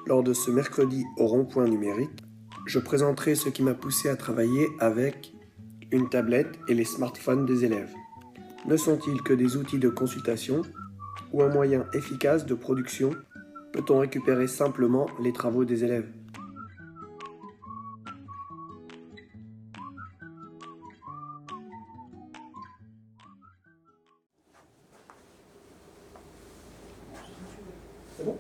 Lors de ce mercredi au rond-point numérique, je présenterai ce qui m'a poussé à travailler avec une tablette et les smartphones des élèves. Ne sont-ils que des outils de consultation ou un moyen efficace de production? Peut-on récupérer simplement les travaux des élèves? C'est bon?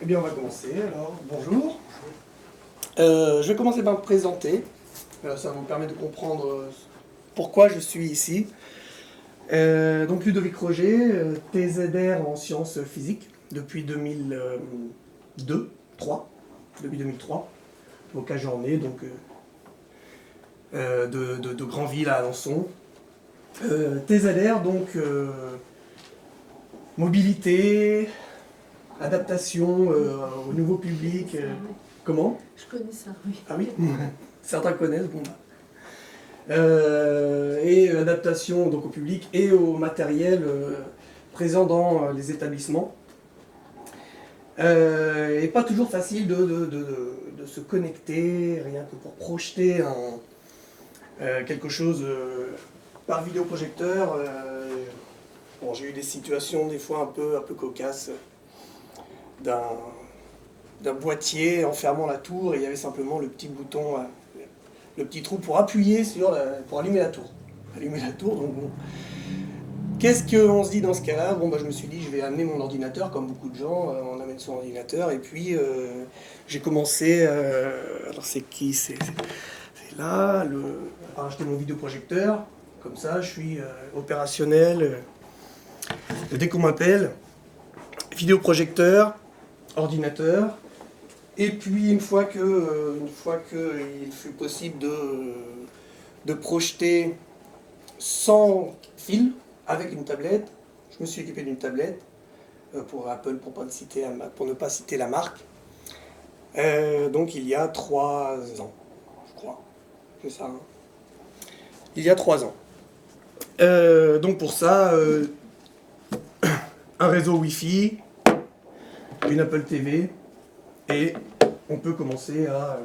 Eh bien, on va commencer. Alors, bonjour. Je vais commencer par me présenter. Ça vous permet de comprendre pourquoi je suis ici. Donc, Ludovic Roger, TZR en sciences physiques depuis 2003, donc à Journée, donc de Granville à Alençon. TZR, donc mobilité, adaptation au nouveau public. Comment? Je connais ça, oui. Ah oui. Certains connaissent, bon. Et adaptation donc au public et au matériel présent dans les établissements. Et pas toujours facile de se connecter, rien que pour projeter quelque chose par vidéoprojecteur. Bon, j'ai eu des situations des fois un peu cocasses d'un boîtier enfermant la tour et il y avait simplement le petit bouton, le petit trou pour appuyer pour allumer la tour. Donc bon. Qu'est-ce qu'on se dit dans ce cas-là? Bon, je me suis dit, je vais amener mon ordinateur, comme beaucoup de gens, on amène son ordinateur, et puis j'ai commencé, alors c'est qui? C'est là, à acheter mon vidéoprojecteur, comme ça, je suis opérationnel, dès qu'on m'appelle, vidéoprojecteur, ordinateur, et puis une fois que il fut possible de projeter sans fil, avec une tablette, je me suis équipé d'une tablette, pour Apple, pour ne pas citer la marque, donc il y a 3 ans, je crois, c'est ça, hein. Il y a 3 ans. Donc pour ça, un réseau Wi-Fi, une Apple TV, et on peut commencer à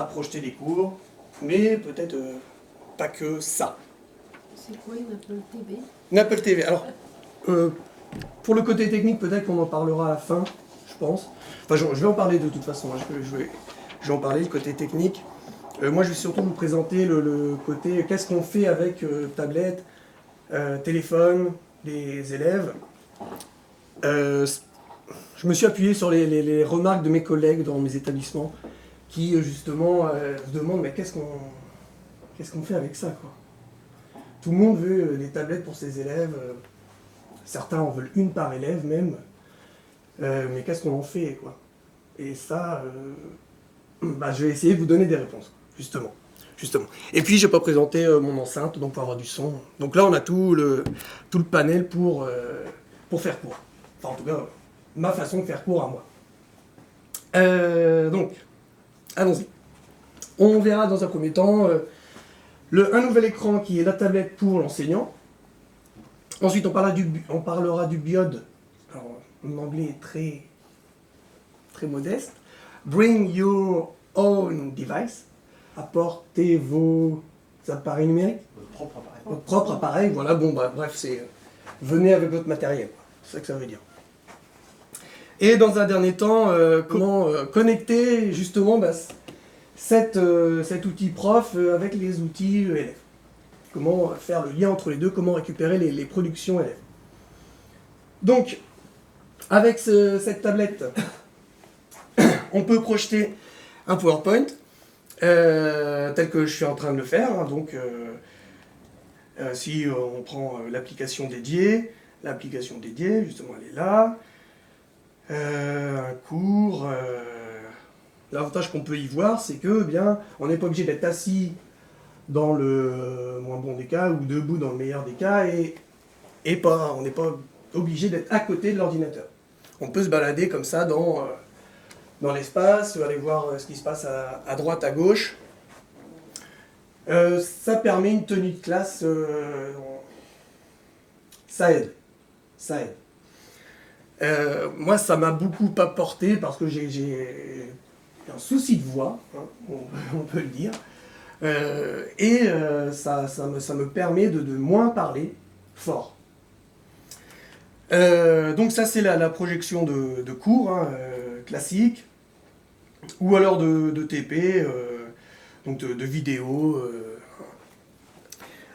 projeter des cours, mais peut-être pas que ça. C'est quoi une Apple TV? Une Apple TV. Alors, pour le côté technique, peut-être qu'on en parlera à la fin, je pense. Enfin, je vais en parler de toute façon. Je vais en parler, le côté technique. Moi, je vais surtout vous présenter le côté qu'est-ce qu'on fait avec tablette, téléphone, les élèves. Je me suis appuyé sur les remarques de mes collègues dans mes établissements qui, justement, se demandent mais qu'est-ce qu'on fait avec ça, quoi. Tout le monde veut des tablettes pour ses élèves, certains en veulent une par élève même, mais qu'est-ce qu'on en fait, quoi? Et ça, je vais essayer de vous donner des réponses, justement. Et puis, je n'ai pas présenté mon enceinte, donc pour avoir du son. Donc là, on a tout le panel pour faire court. Enfin, en tout cas, ma façon de faire court à moi. Donc, allons-y. On verra dans un premier temps un nouvel écran qui est la tablette pour l'enseignant. Ensuite, on parlera du BIOD. Alors, mon anglais est très, très modeste. Bring your own device. Apportez vos appareils numériques. Votre propre appareil. Voilà, bref, c'est venez avec votre matériel. C'est ça que ça veut dire. Et dans un dernier temps, comment connecter justement cet outil prof avec les outils élèves. Comment faire le lien entre les deux, comment récupérer les productions élèves. Donc, avec cette tablette, on peut projeter un PowerPoint, tel que je suis en train de le faire. Hein. Donc, si on prend l'application dédiée, justement, elle est là. Un cours. L'avantage qu'on peut y voir, c'est que on n'est pas obligé d'être assis dans le moins bon des cas ou debout dans le meilleur des cas et on n'est pas obligé d'être à côté de l'ordinateur. On peut se balader comme ça dans l'espace, aller voir ce qui se passe à droite, à gauche. Ça permet une tenue de classe, ça aide. ça aide. Moi, ça m'a beaucoup apporté parce que j'ai un souci de voix, hein, on peut le dire. Ça me permet de moins parler fort. Donc ça, c'est la projection de cours, hein, classique, ou alors de TP, donc de vidéos.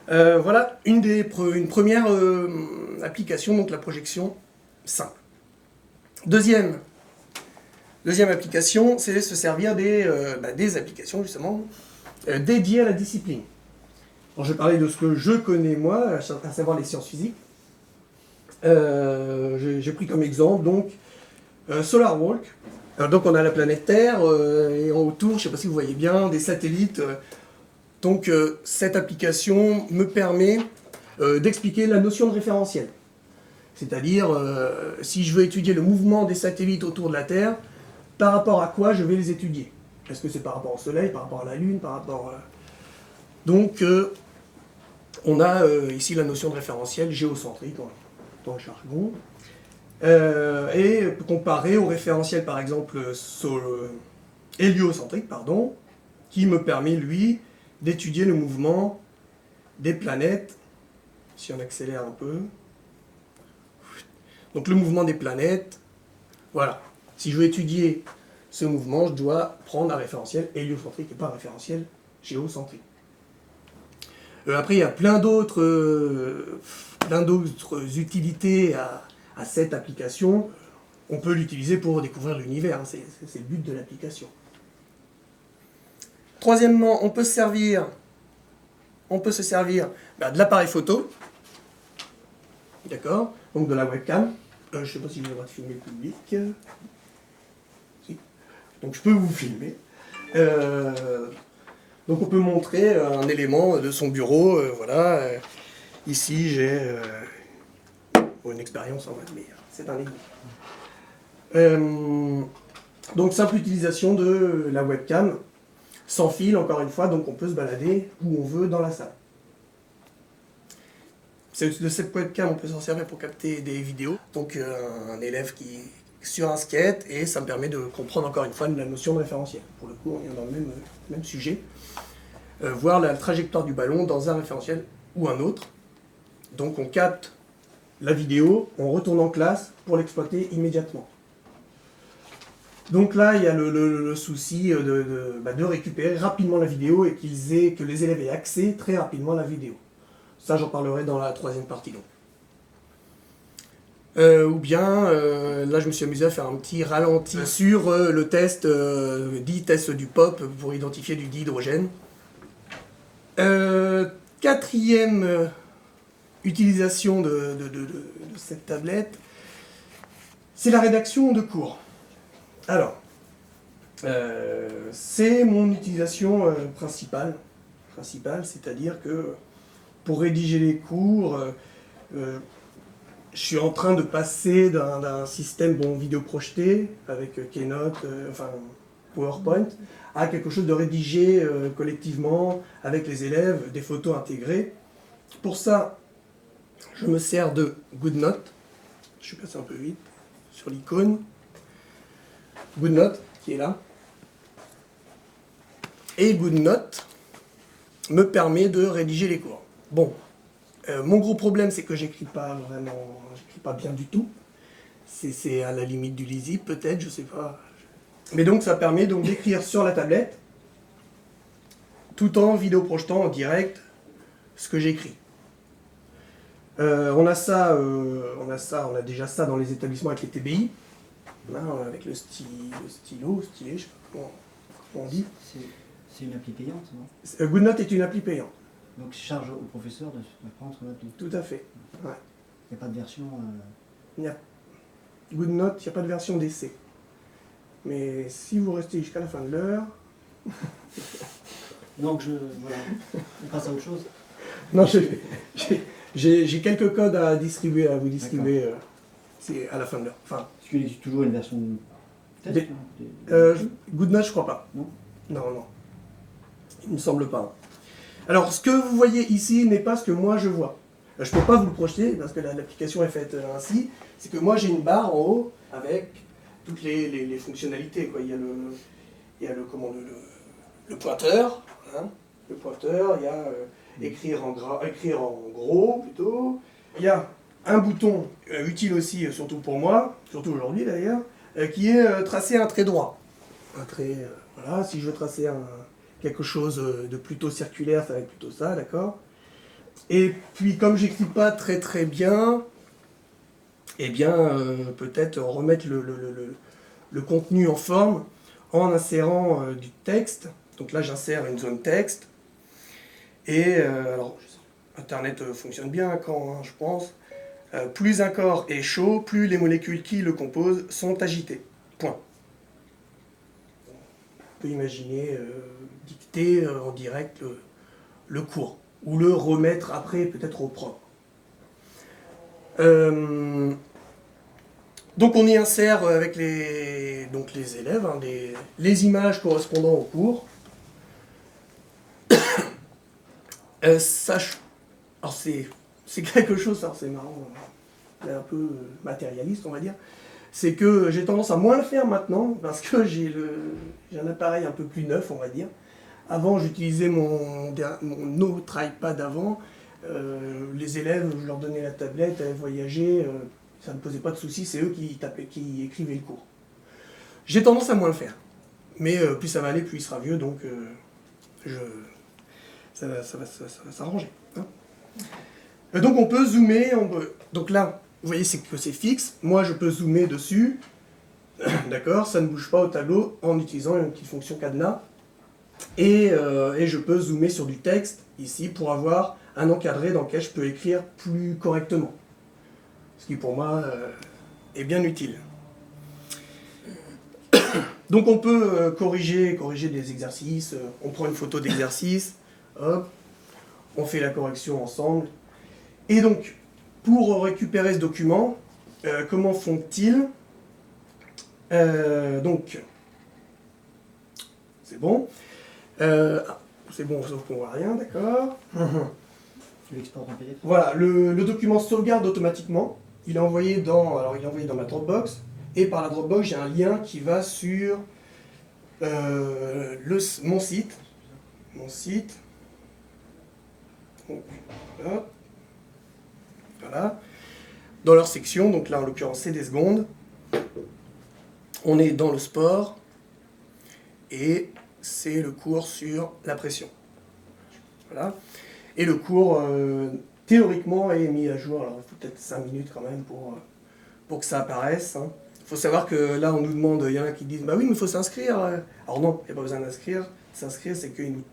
Voilà une première application, donc la projection simple. Deuxième application, c'est se servir des applications justement dédiées à la discipline. Alors, je vais parler de ce que je connais moi, à savoir les sciences physiques. J'ai pris comme exemple donc SolarWalk. Alors, donc on a la planète Terre et autour, je ne sais pas si vous voyez bien, des satellites. Donc cette application me permet d'expliquer la notion de référentiel. C'est-à-dire, si je veux étudier le mouvement des satellites autour de la Terre, par rapport à quoi je vais les étudier? Est-ce que c'est par rapport au Soleil, par rapport à la Lune, par rapport... Donc, on a ici la notion de référentiel géocentrique dans le jargon. Et comparé au référentiel, par exemple, héliocentrique, qui me permet, lui, d'étudier le mouvement des planètes, si on accélère un peu. Donc le mouvement des planètes, voilà. Si je veux étudier ce mouvement, je dois prendre un référentiel héliocentrique et pas un référentiel géocentrique. Après, il y a plein d'autres utilités à cette application. On peut l'utiliser pour découvrir l'univers, hein, c'est le but de l'application. Troisièmement, on peut se servir de l'appareil photo, d'accord, donc de la webcam. Je ne sais pas si j'ai le droit de filmer le public. Si. Donc je peux vous filmer. Donc on peut montrer un élément de son bureau. Voilà. Ici j'ai une expérience en mode, mais c'est un exemple. Donc simple utilisation de la webcam, sans fil encore une fois, donc on peut se balader où on veut dans la salle. De cette webcam, on peut s'en servir pour capter des vidéos. Donc un élève qui est sur un skate, et ça me permet de comprendre encore une fois la notion de référentiel. Pour le coup, on est dans le même sujet. Voir la trajectoire du ballon dans un référentiel ou un autre. Donc on capte la vidéo, on retourne en classe pour l'exploiter immédiatement. Donc là, il y a le souci de récupérer rapidement la vidéo et que les élèves aient accès très rapidement à la vidéo. Ça, j'en parlerai dans la troisième partie. Donc. Ou bien, là, je me suis amusé à faire un petit ralenti sur le test, dit test du POP pour identifier du dihydrogène. Quatrième utilisation de cette tablette, c'est la rédaction de cours. Alors, c'est mon utilisation principale, c'est-à-dire que pour rédiger les cours, je suis en train de passer d'un système vidéo projeté avec Keynote, PowerPoint, à quelque chose de rédigé collectivement avec les élèves, des photos intégrées. Pour ça, je me sers de GoodNote. Je suis passé un peu vite sur l'icône. GoodNote qui est là. Et GoodNote me permet de rédiger les cours. Bon, mon gros problème, c'est que j'écris pas bien du tout. C'est à la limite du lisible, peut-être, je sais pas. Mais donc, ça permet donc d'écrire sur la tablette, tout en vidéo projetant en direct ce que j'écris. On a déjà ça dans les établissements avec les TBI, hein, avec le stylo, stylet, je sais pas comment on dit. C'est une appli payante, non? GoodNote est une appli payante. Donc charge au professeur de prendre l'appli. Tout à fait. Ouais. Il n'y a pas de version... GoodNote, il n'y a pas de version d'essai. Mais si vous restez jusqu'à la fin de l'heure... Donc voilà, on passe à autre chose. Non, j'ai quelques codes à vous distribuer c'est à la fin de l'heure. Enfin, est-ce qu'il existe toujours une version test GoodNote, je crois pas. Non. Non. Il ne me semble pas. Alors, ce que vous voyez ici n'est pas ce que moi je vois. Je ne peux pas vous le projeter parce que l'application est faite ainsi. C'est que moi j'ai une barre en haut avec toutes les fonctionnalités, quoi. Il y a le pointeur, hein, le pointeur, il y a écrire en gros plutôt. Il y a un bouton utile aussi, surtout pour moi, surtout aujourd'hui d'ailleurs, qui est tracer un trait droit. Un trait, voilà, si je veux tracer quelque chose de plutôt circulaire, ça va être plutôt ça, d'accord. Et puis comme j'écris pas très très bien, eh bien peut-être remettre le contenu en forme en insérant du texte. Donc là j'insère une zone texte. Et alors Internet fonctionne bien quand, hein, je pense. Plus un corps est chaud, plus les molécules qui le composent sont agitées. Point. On peut imaginer dicter en direct le cours, ou le remettre après peut-être au propre. Donc on y insère avec les élèves hein, les images correspondant au cours. Alors c'est quelque chose, alors c'est marrant, un peu matérialiste on va dire, c'est que j'ai tendance à moins le faire maintenant parce que j'ai un appareil un peu plus neuf on va dire. Avant j'utilisais mon autre iPad avant, les élèves je leur donnais la tablette, elles voyageaient, ça ne posait pas de soucis, c'est eux qui écrivaient le cours. J'ai tendance à moins le faire, mais plus ça va aller, plus il sera vieux, donc ça va s'arranger. Hein. Donc on peut zoomer, donc là, vous voyez que c'est fixe, moi je peux zoomer dessus, d'accord, ça ne bouge pas au tableau en utilisant une petite fonction cadenas, et je peux zoomer sur du texte, ici, pour avoir un encadré dans lequel je peux écrire plus correctement, ce qui pour moi est bien utile. Donc on peut corriger des exercices, on prend une photo d'exercice, hop, on fait la correction ensemble. Et donc, pour récupérer ce document, comment font-ils? Donc, c'est bon. C'est bon, sauf qu'on voit rien, d'accord. Tu l'exportes en PDF? Voilà, le document sauvegarde automatiquement. Il est envoyé dans ma Dropbox. Et par la Dropbox, j'ai un lien qui va sur mon site. Donc, voilà. Dans leur section, donc là en l'occurrence c'est des secondes. On est dans le sport. Et c'est le cours sur la pression. Voilà. Et le cours, théoriquement, est mis à jour. Alors il faut peut-être 5 minutes quand même pour que ça apparaisse. Hein. Il faut savoir que là, on nous demande, il y en a qui disent, bah oui, mais il faut s'inscrire. Alors non, il n'y a pas besoin d'inscrire. S'inscrire, c'est qu'ils nous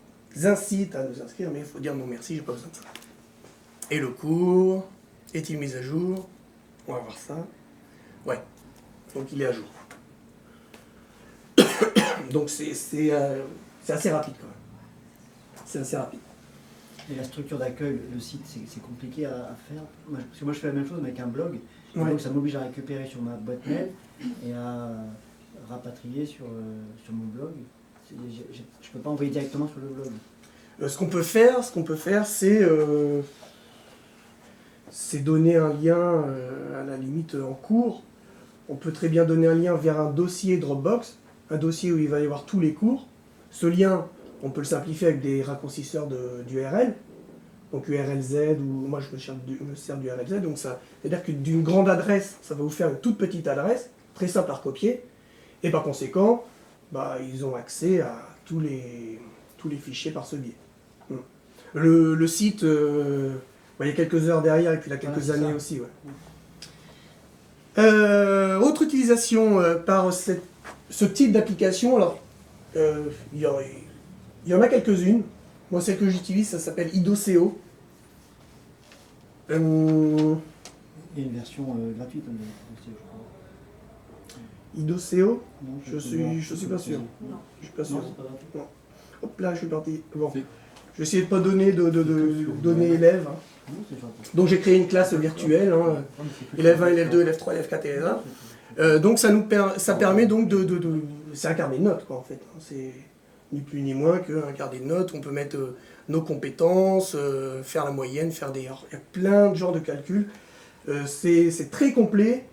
incitent à nous inscrire, mais il faut dire non merci, j'ai pas besoin de ça. Et le cours, est-il mis à jour? On va voir ça. Ouais, donc il est à jour. Donc c'est assez rapide quand même. C'est assez rapide. Et la structure d'accueil, le site, c'est compliqué à faire. Parce que moi je fais la même chose mais avec un blog. Et Ouais. donc ça m'oblige à récupérer sur ma boîte mail et à rapatrier sur mon blog. Je ne peux pas envoyer directement sur le blog. Ce qu'on peut faire, c'est donner un lien à la limite en cours. On peut très bien donner un lien vers un dossier Dropbox, un dossier où il va y avoir tous les cours. Ce lien, on peut le simplifier avec des raccourcisseurs d'URL, donc URLZ, ou moi je me sers d'URLZ, donc ça, c'est-à-dire que d'une grande adresse, ça va vous faire une toute petite adresse, très simple à recopier, et par conséquent, bah, ils ont accès à tous les fichiers par ce biais. Le site, il y a quelques heures derrière, et puis il y a quelques années aussi. Ouais. Autre utilisation par ce type d'application, alors il y en a quelques-unes. Moi, celle que j'utilise, ça s'appelle IDOCO. Il y a une version gratuite aussi, je crois. IDOCO? Non, Je suis pas sûr. Non. Je suis pas sûr. Non, c'est pas gratuit. Non. Hop là, je suis parti. Bon. Je vais essayer de ne pas donner de données élèves. Hein. Non, c'est gratuit. Donc j'ai créé une classe virtuelle, hein, élève 1, élève 2, élève 3, élève 4, élève 1. Donc ça permet donc c'est un carnet de notes quoi en fait. ni plus ni moins qu'un carnet de notes où on peut mettre nos compétences, faire la moyenne, il y a plein de genres de calculs. C'est très complet,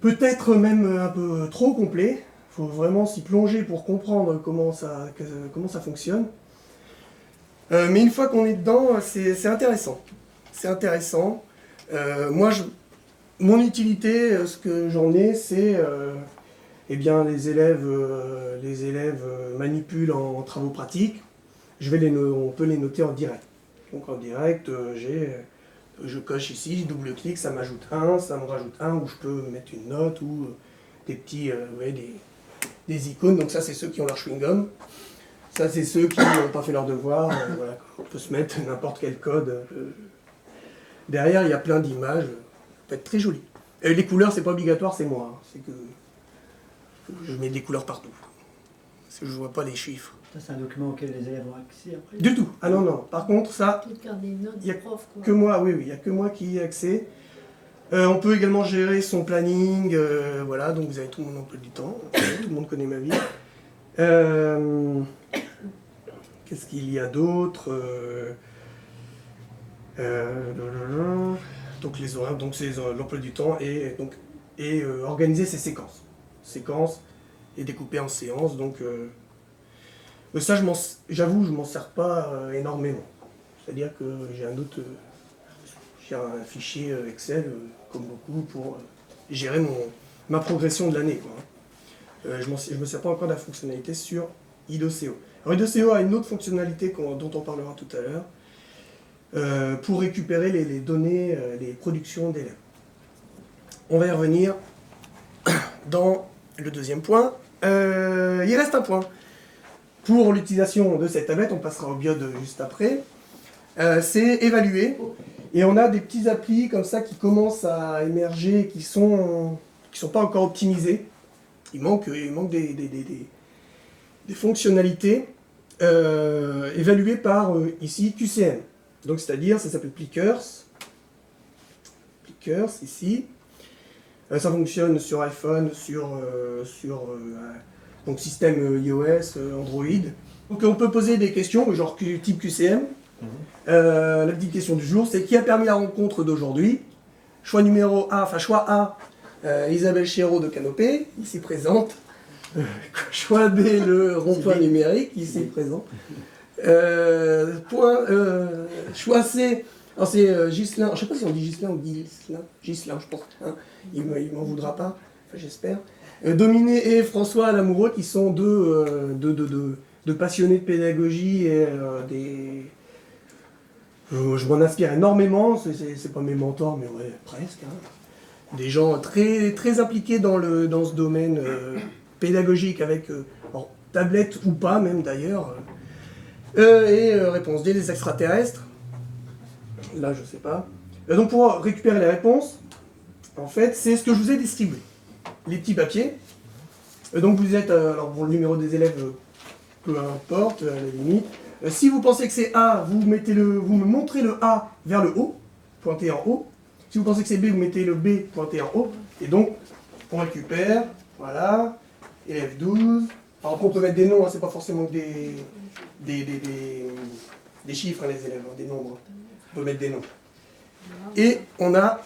peut-être même un peu trop complet. Il faut vraiment s'y plonger pour comprendre comment ça fonctionne. Mais une fois qu'on est dedans, c'est intéressant. C'est intéressant. Mon utilité, ce que j'en ai, c'est eh bien, les élèves manipulent en travaux pratiques. On peut les noter en direct. Donc en direct, je coche ici, je double-clique, ça m'ajoute un, ça me rajoute un, ou je peux mettre une note ou des petits, des icônes. Donc ça, c'est ceux qui ont leur chewing-gum. Ça, c'est ceux qui n'ont pas fait leur devoir. Voilà, on peut se mettre n'importe quel code. Derrière, il y a plein d'images. Ça peut être très joli. Et les couleurs, c'est pas obligatoire, c'est moi. Hein. C'est que je mets des couleurs partout. Parce que je vois pas les chiffres. Ça, c'est un document auquel les élèves ont accès après? Du tout. Ah non, non. Par contre, ça, Tout garder des notes il y a du prof, quoi. que moi, oui, il y a que moi qui y ai accès. On peut également gérer son planning. Voilà, donc vous avez tout mon emploi du temps. Tout le monde connaît ma vie. Qu'est-ce qu'il y a d'autre? Donc les horaires, donc c'est l'emploi du temps et organiser ses séquences. Séquences et découper en séances. Donc ça, j'avoue, je m'en sers pas énormément. C'est-à-dire que j'ai un fichier Excel, comme beaucoup, pour gérer ma progression de l'année, quoi. Je me sers pas encore de la fonctionnalité sur IDOCO. Alors IDOCO a une autre fonctionnalité dont on parlera tout à l'heure, pour récupérer les données, les productions d'élèves. On va y revenir dans le deuxième point. Il reste un point. Pour l'utilisation de cette tablette, on passera au biode juste après, c'est évaluer. Et on a des petits applis comme ça qui commencent à émerger, qui sont pas encore optimisés. Il manque des fonctionnalités évaluées par ici QCM. Donc c'est-à-dire, ça s'appelle Plickers. Plickers ici. Ça fonctionne sur iPhone, sur donc système iOS, Android. Donc on peut poser des questions, genre type QCM. La petite question du jour, c'est qui a permis la rencontre d'aujourd'hui? Choix numéro A, enfin choix A, Isabelle Chéreau de Canopée, ici présente. Choix B, le rond-point numérique, ici présent. Choix C, alors c'est Ghislain, je ne sais pas si on dit Ghislain ou Ghislain, je pense. Hein, il m'en voudra pas, enfin, j'espère. Dominé et François Lamoureux, qui sont deux passionnés de pédagogie et je m'en inspire énormément, c'est pas mes mentors, mais ouais, presque. Hein. Des gens très, très impliqués dans ce domaine pédagogique, avec tablette ou pas même d'ailleurs. Réponse D, les extraterrestres. Là, je sais pas. Donc pour récupérer les réponses, en fait, c'est ce que je vous ai distribué. Les petits papiers. Donc vous êtes, alors pour le numéro des élèves, peu importe, à la limite. Si vous pensez que c'est A, vous me montrez le A vers le haut, pointé en haut. Si vous pensez que c'est B, vous mettez le B pointé en haut. Et donc, on récupère, voilà, élève 12. Alors après, on peut mettre des noms, hein, c'est pas forcément des chiffres, hein, les élèves, hein, des nombres. On peut mettre des noms. Et on a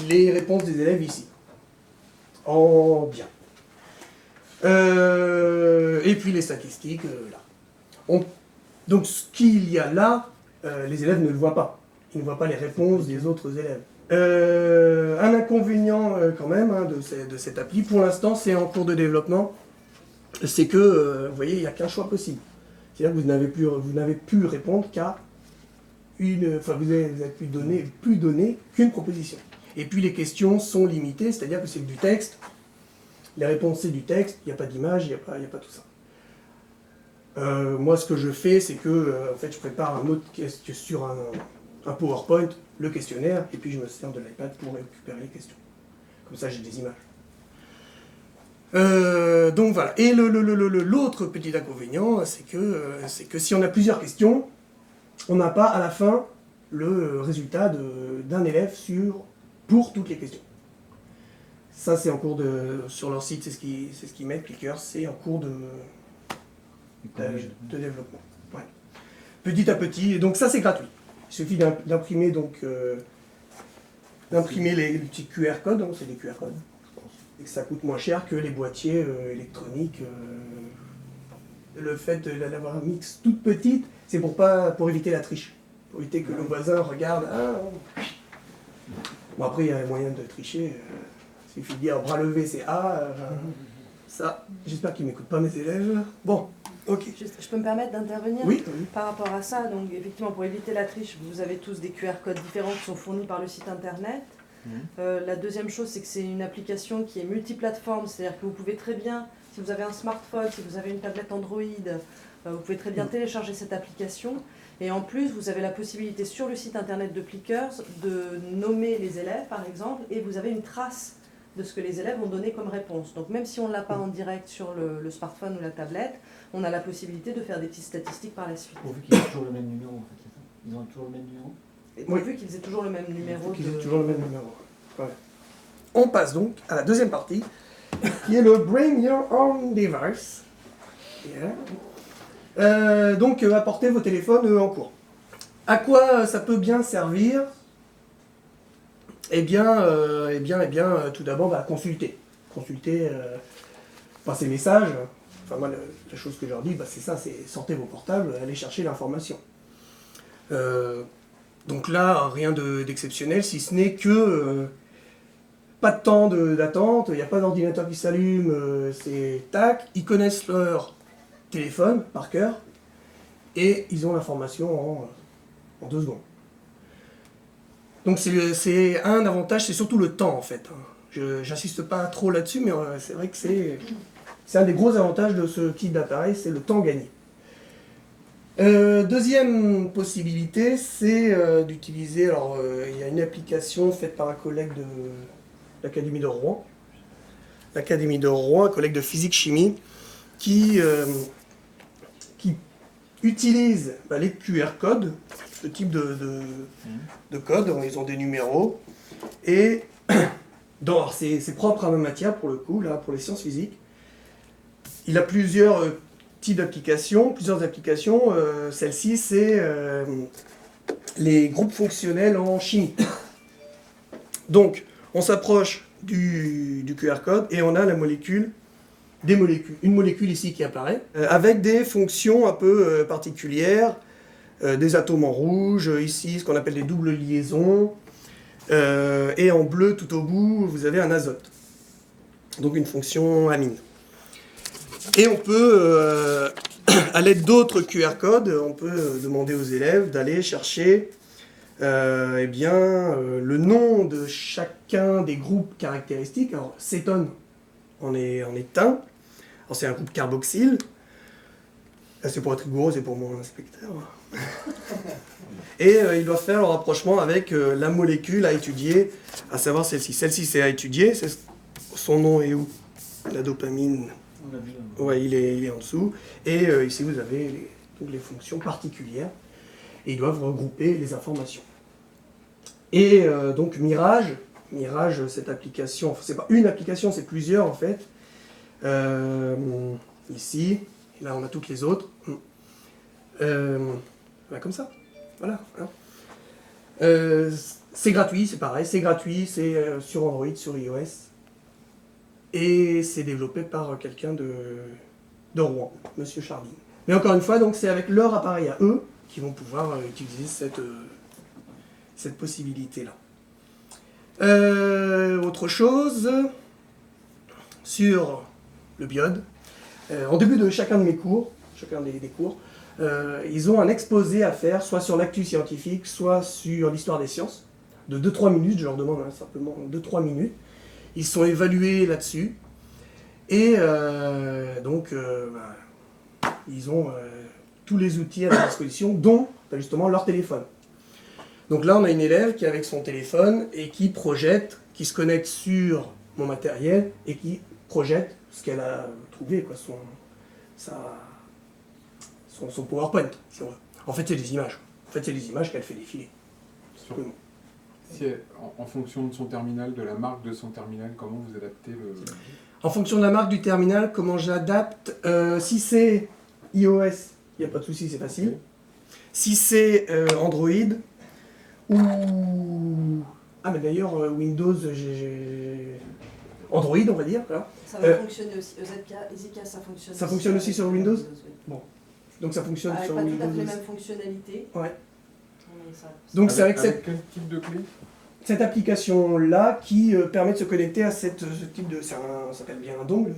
les réponses des élèves ici. En bien. Et puis les statistiques, là. Donc ce qu'il y a là, les élèves ne le voient pas. Ils ne voient pas les réponses des autres élèves. Un inconvénient quand même hein, de cette appli, pour l'instant c'est en cours de développement, c'est que, vous voyez, il n'y a qu'un choix possible. C'est-à-dire que vous n'avez pu répondre qu'à enfin vous n'avez plus donner qu'une proposition. Et puis les questions sont limitées, c'est-à-dire que c'est du texte. Les réponses c'est du texte, il n'y a pas d'image, il n'y a pas tout ça. Moi ce que je fais, c'est que en fait, je prépare un autre sur un PowerPoint, le questionnaire, et puis je me sers de l'iPad pour récupérer les questions. Comme ça j'ai des images. Donc voilà. Et l'autre petit inconvénient, c'est que si on a plusieurs questions, on n'a pas à la fin le résultat d'un élève pour toutes les questions. Ça c'est en cours sur leur site, c'est ce qu'ils mettent, Plickers, c'est en cours de développement. Ouais. Petit à petit, et donc ça c'est gratuit. Il suffit d'imprimer les petits QR codes, hein, c'est des QR codes, et que ça coûte moins cher que les boîtiers électroniques. Le fait d'avoir un mix toute petite, c'est pour éviter la triche, pour éviter que le voisin regarde. Bon, après il y a moyen de tricher. Il suffit de dire bras levé c'est A. Ça, j'espère qu'ils m'écoutent pas mes élèves. Bon, ok. Je peux me permettre d'intervenir Oui. par rapport à ça. Donc effectivement, pour éviter la triche, vous avez tous des QR codes différents qui sont fournis par le site internet. La deuxième chose, c'est que c'est une application qui est multiplateforme, c'est-à-dire que vous pouvez très bien, si vous avez un smartphone, si vous avez une tablette Android, vous pouvez très bien télécharger cette application. Et en plus, vous avez la possibilité sur le site internet de Plickers de nommer les élèves, par exemple, et vous avez une trace de ce que les élèves ont donné comme réponse. Donc même si on ne l'a pas en direct sur le smartphone ou la tablette, on a la possibilité de faire des petites statistiques par la suite. Pourvu qu'ils aient toujours le même numéro, en fait, c'est ça? Ils ont toujours le même numéro? Et pourvu qu'ils aient toujours le même numéro. Toujours le même numéro. Ouais. On passe donc à la deuxième partie, qui est le Bring Your Own Device. Yeah. Donc, apportez vos téléphones en cours. À quoi ça peut bien servir? Eh bien, tout d'abord, consulter. Consulter, passer message. Enfin, moi, la chose que je leur dis, c'est ça, c'est sortez vos portables, allez chercher l'information. Donc là, rien d'exceptionnel, si ce n'est que pas de temps d'attente, il n'y a pas d'ordinateur qui s'allume, c'est tac, ils connaissent leur téléphone par cœur, et ils ont l'information en 2 secondes. Donc c'est un avantage, c'est surtout le temps en fait. J'insiste pas trop là-dessus, mais c'est vrai que c'est un des gros avantages de ce type d'appareil, c'est le temps gagné. Deuxième possibilité, c'est d'utiliser, il y a une application faite par un collègue de l'Académie de Rouen, un collègue de physique-chimie, qui utilise les QR codes, ce type de codes, ils ont des numéros, et c'est propre à ma matière pour le coup, là, pour les sciences physiques. Il a plusieurs types d'applications, celle-ci c'est les groupes fonctionnels en chimie. Donc, on s'approche du QR code et on a une molécule ici qui apparaît, avec des fonctions un peu particulières, des atomes en rouge, ici ce qu'on appelle des doubles liaisons, et en bleu tout au bout, vous avez un azote, donc une fonction amine. Et on peut, à l'aide d'autres QR codes, on peut demander aux élèves d'aller chercher le nom de chacun des groupes caractéristiques. Alors, cétone en est un. Alors, c'est un groupe carboxyle. Là, c'est pour être rigoureux, c'est pour mon inspecteur. Et il doit faire le rapprochement avec la molécule à étudier, à savoir celle-ci. Celle-ci, c'est à étudier. Son nom est où? La dopamine. Ouais, il est en dessous. Et ici, vous avez les fonctions particulières. Et ils doivent regrouper les informations. Et donc Mirage, cette application, enfin, c'est pas une application, c'est plusieurs en fait. Ici, et là on a toutes les autres. Comme ça, voilà. C'est gratuit, c'est pareil, c'est sur Android, sur iOS. Et c'est développé par quelqu'un de Rouen, Monsieur Chardin. Mais encore une fois, donc c'est avec leur appareil à eux qui vont pouvoir utiliser cette possibilité-là. Autre chose, sur le biode, en début de chacun des cours, ils ont un exposé à faire, soit sur l'actu scientifique, soit sur l'histoire des sciences, de 2-3 minutes, je leur demande simplement 2-3 minutes. Ils sont évalués là-dessus, et ils ont tous les outils à leur disposition, dont justement leur téléphone. Donc là, on a une élève qui est avec son téléphone et qui projette, qui se connecte sur mon matériel et qui projette ce qu'elle a trouvé, son PowerPoint, si on veut. En fait, c'est des images. Qu'elle fait défiler. En fonction de son terminal, de la marque de son terminal, comment vous adaptez le... En fonction de la marque du terminal, comment j'adapte si c'est iOS, il n'y a pas de souci, c'est facile. Si c'est Android ou... Ah mais d'ailleurs Windows, Android on va dire. Voilà. Ça va fonctionner aussi. EZK, ça fonctionne. Ça fonctionne aussi sur Windows oui. Donc ça fonctionne Avec sur pas Windows tout à fait les aussi. mêmes fonctionnalités. Ouais. Mais ça- Donc c'est avec quel type de clé? cette application-là qui permet de se connecter à ce type de... Ça s'appelle bien un dongle,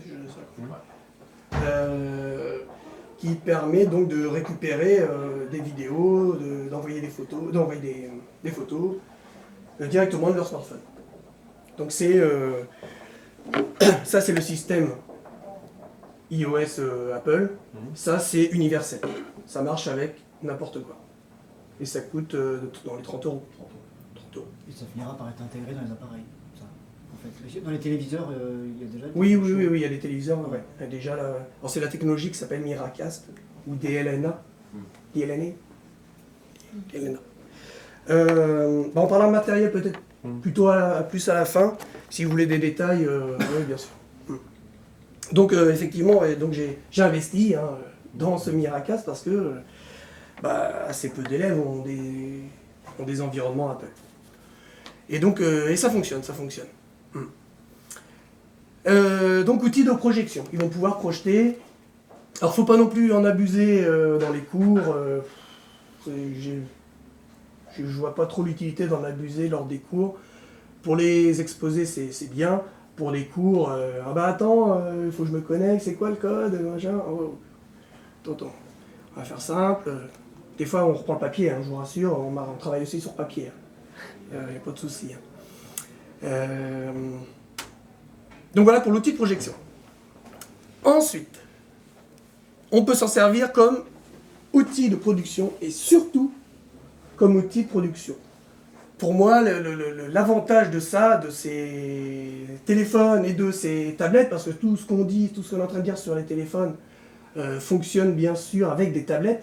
qui permet donc de récupérer des vidéos, d'envoyer des photos, des photos directement de leur smartphone. Donc c'est... ça c'est le système iOS Apple. Ça c'est universel. Ça marche avec n'importe quoi. Et ça coûte dans les 30 euros. Et ça finira par être intégré dans les appareils. Ça, en fait. Dans les téléviseurs, il y a déjà... Oui, il y a des téléviseurs. Ouais. Il y a déjà alors c'est la technologie qui s'appelle Miracast ou DLNA. DLNA. DLNA. En parlant de matériel, peut-être plutôt plus à la fin, si vous voulez des détails, oui, bien sûr. Donc, effectivement, donc j'ai investi dans ce Miracast parce que assez peu d'élèves ont des environnements Apple. Et donc, et ça fonctionne. Donc, outils de projection. Ils vont pouvoir projeter. Alors, faut pas non plus en abuser dans les cours. Je vois pas trop l'utilité d'en abuser lors des cours. Pour les exposés, c'est bien. Pour les cours, attends, il faut que je me connecte, c'est quoi le code, machin. Attends, on va faire simple. Des fois, on reprend le papier, je vous rassure, on travaille aussi sur papier. Il n'y a pas de souci. Donc voilà pour l'outil de projection. Ensuite, on peut s'en servir comme outil de production et surtout comme outil de production. Pour moi, l'avantage de ça, de ces téléphones et de ces tablettes, parce que tout ce qu'on dit, tout ce qu'on est en train de dire sur les téléphones fonctionne bien sûr avec des tablettes,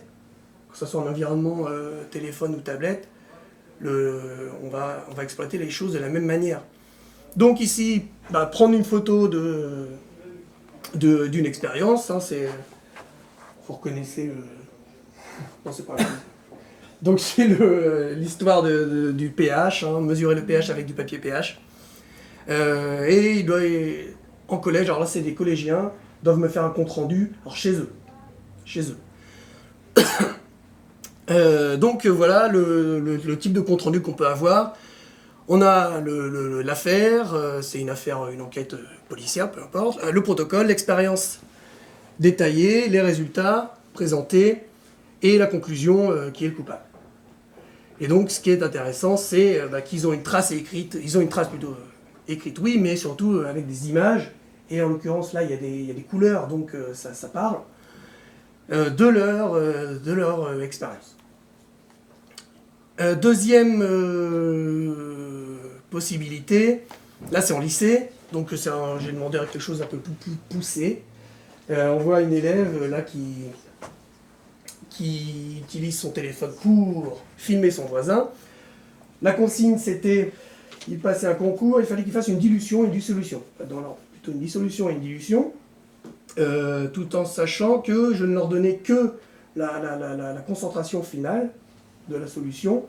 que ce soit en environnement téléphone ou tablette, on va exploiter les choses de la même manière. Donc ici, prendre une photo d'une expérience, vous reconnaissez non, c'est pas grave. Donc c'est l'histoire du pH, mesurer le pH avec du papier pH. Et il doit, en collège, alors là c'est des collégiens, doivent me faire un compte rendu, alors chez eux. Donc voilà le type de compte rendu qu'on peut avoir. On a l'affaire, c'est une affaire, une enquête policière, peu importe. Le protocole, l'expérience détaillée, les résultats présentés et la conclusion qui est le coupable. Et donc ce qui est intéressant, c'est qu'ils ont une trace écrite, écrite oui, mais surtout avec des images. Et en l'occurrence là, il y a des couleurs, donc ça parle de leur expérience. Deuxième possibilité, là c'est en lycée, donc j'ai demandé quelque chose un peu plus poussé. On voit une élève là qui utilise son téléphone pour filmer son voisin. La consigne c'était, il passait un concours, il fallait qu'il fasse une dilution et une dissolution. Plutôt une dissolution et une dilution, tout en sachant que je ne leur donnais que la concentration finale de la solution,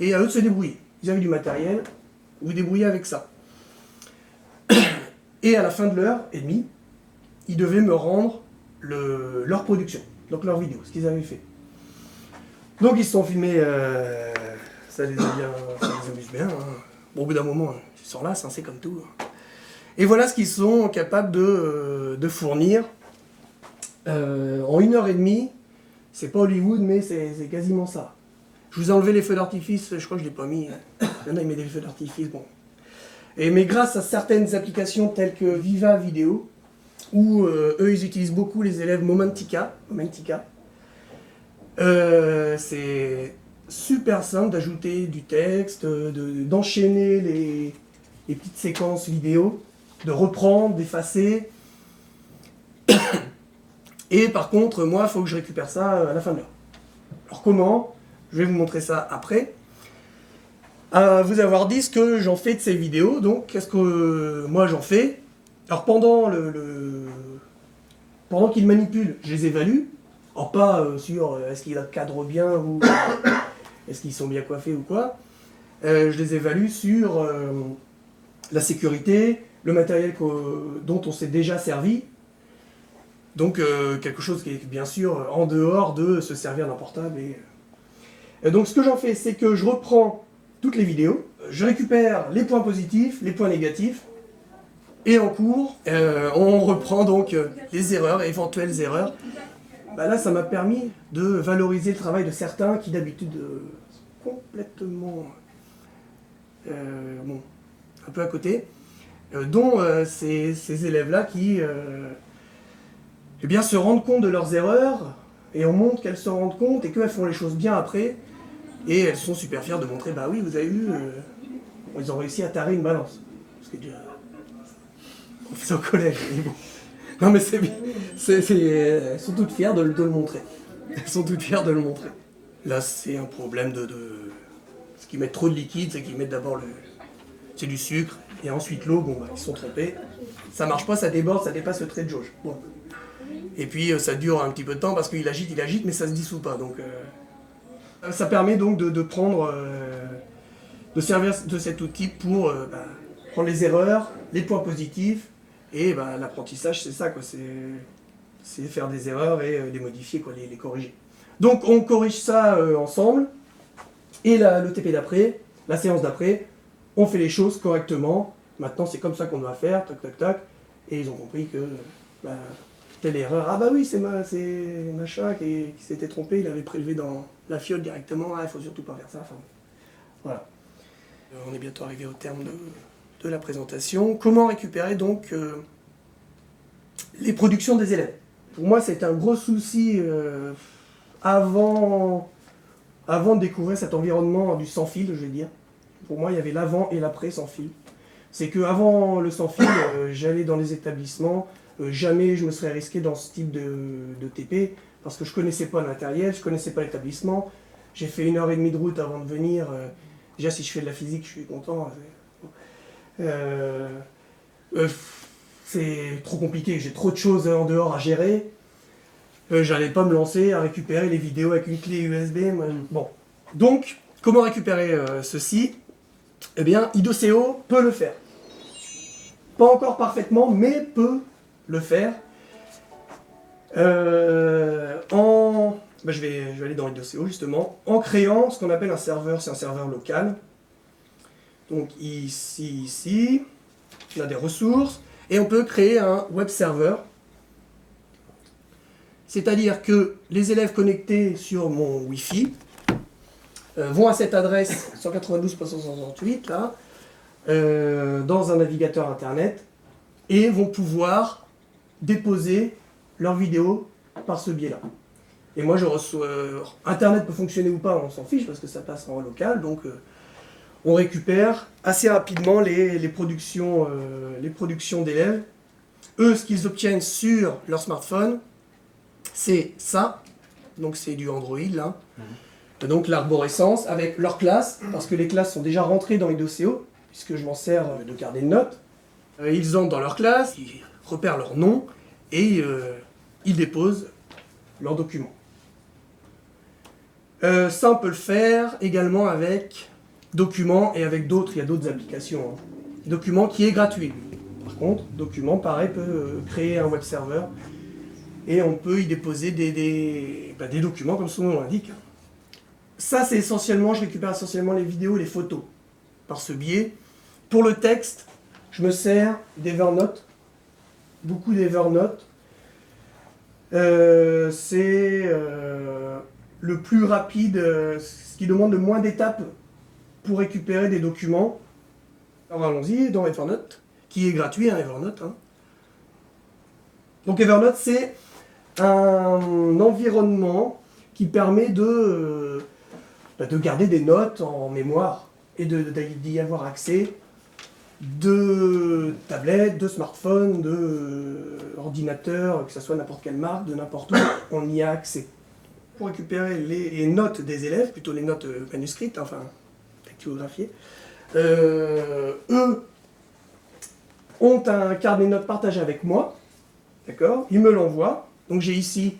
et à eux de se débrouiller. Ils avaient du matériel, vous débrouillez avec ça. Et à la fin de l'heure et demie, ils devaient me rendre leur production, donc leur vidéo, ce qu'ils avaient fait. Donc ils se sont filmés, ça les amuse bien. Bon, au bout d'un moment, ils sont là, c'est comme tout. Et voilà ce qu'ils sont capables de fournir en 1h30. C'est pas Hollywood, mais c'est quasiment ça. Je vous ai enlevé les feux d'artifice, je crois que je ne l'ai pas mis. Il y en a, ils mettent des feux d'artifice, bon. Mais grâce à certaines applications telles que Viva Vidéo, où eux, ils utilisent beaucoup les élèves Momentica. C'est super simple d'ajouter du texte, d'enchaîner les petites séquences vidéo, de reprendre, d'effacer. Et par contre, moi, il faut que je récupère ça à la fin de l'heure. Alors comment ? Je vais vous montrer ça après. Vous avoir dit ce que j'en fais de ces vidéos. Donc, qu'est-ce que moi j'en fais ? Alors pendant qu'ils manipulent, je les évalue. Alors pas sur est-ce qu'il cadre bien ou est-ce qu'ils sont bien coiffés ou quoi. Je les évalue sur la sécurité, le matériel dont on s'est déjà servi. Donc quelque chose qui est bien sûr en dehors de se servir d'un portable. Donc ce que j'en fais, c'est que je reprends toutes les vidéos, je récupère les points positifs, les points négatifs, et en cours, on reprend donc les erreurs, éventuelles erreurs. Bah là, ça m'a permis de valoriser le travail de certains qui d'habitude sont complètement un peu à côté, dont ces élèves-là qui eh bien, se rendent compte de leurs erreurs, et on montre qu'elles se rendent compte et qu'elles font les choses bien après, et elles sont super fières de montrer, bah oui, vous avez vu, ils ont réussi à tarer une balance. Parce que déjà, on fait ça au collège, mais bon. Non mais c'est bien, elles sont toutes fières de le montrer. Elles sont toutes fières de le montrer. Là, c'est un problème de... Ce qu'ils mettent trop de liquide, c'est qu'ils mettent d'abord c'est du sucre, et ensuite l'eau, bon bah, ils se sont trompés. Ça marche pas, ça déborde, ça dépasse le trait de jauge. Bon. Et puis ça dure un petit peu de temps parce qu'il agite, mais ça se dissout pas. Donc, ça permet donc de prendre, de servir de cet outil pour prendre les erreurs, les points positifs, et l'apprentissage c'est ça, quoi. C'est faire des erreurs et les modifier, quoi, les corriger. Donc on corrige ça ensemble, et le TP d'après, la séance d'après, on fait les choses correctement. Maintenant c'est comme ça qu'on doit faire, tac tac tac, et ils ont compris que telle erreur, ah bah oui c'est machin qui s'était trompé, il avait prélevé dans la fiole directement, il faut surtout pas faire ça, enfin, voilà. On est bientôt arrivé au terme de la présentation. Comment récupérer donc les productions des élèves? Pour moi c'était un gros souci avant de découvrir cet environnement du sans fil, je vais dire. Pour moi il y avait l'avant et l'après sans fil. C'est qu'avant le sans fil, j'allais dans les établissements, jamais je me serais risqué dans ce type de TP, parce que je ne connaissais pas le matériel, je ne connaissais pas l'établissement. J'ai fait 1h30 de route avant de venir. Déjà, si je fais de la physique, je suis content. C'est trop compliqué, j'ai trop de choses en dehors à gérer. J'allais pas me lancer à récupérer les vidéos avec une clé USB. Bon. Donc, comment récupérer ceci? Eh bien, Idoceo peut le faire. Pas encore parfaitement, mais peut le faire. Je vais aller dans Idoceo justement, en créant ce qu'on appelle un serveur, c'est un serveur local. Donc ici, on a des ressources, et on peut créer un web server. C'est-à-dire que les élèves connectés sur mon Wi-Fi vont à cette adresse 192.168 là, dans un navigateur internet, et vont pouvoir déposer leurs vidéos par ce biais-là. Et moi je reçois... Internet peut fonctionner ou pas, on s'en fiche parce que ça passe en local, donc on récupère assez rapidement les productions d'élèves. Eux, ce qu'ils obtiennent sur leur smartphone, c'est ça, donc c'est du Android là. Donc l'arborescence avec leurs classes, parce que les classes sont déjà rentrées dans Idoceo, puisque je m'en sers de carnet de notes. Ils entrent dans leur classe, ils repèrent leur nom, et ils déposent leurs documents. Ça on peut le faire également avec Documents et avec d'autres, il y a d'autres applications. Documents qui est gratuit. Par contre, Documents, pareil, peut créer un web server, et on peut y déposer des documents comme son nom l'indique. Ça c'est essentiellement, je récupère essentiellement les vidéos et les photos par ce biais. Pour le texte, je me sers d'Evernote, beaucoup d'Evernote. C'est le plus rapide, ce qui demande le moins d'étapes pour récupérer des documents. Alors allons-y, dans Evernote, qui est gratuit, hein, Evernote. Hein. Donc Evernote, c'est un environnement qui permet de garder des notes en mémoire et d'y avoir accès de tablettes, de smartphones, d'ordinateurs, que ce soit n'importe quelle marque, de n'importe où, on y a accès. Pour récupérer les notes des élèves, plutôt les notes manuscrites, enfin dactylographiées, eux ont un carnet de notes partagé avec moi, d'accord? Ils me l'envoient, donc j'ai ici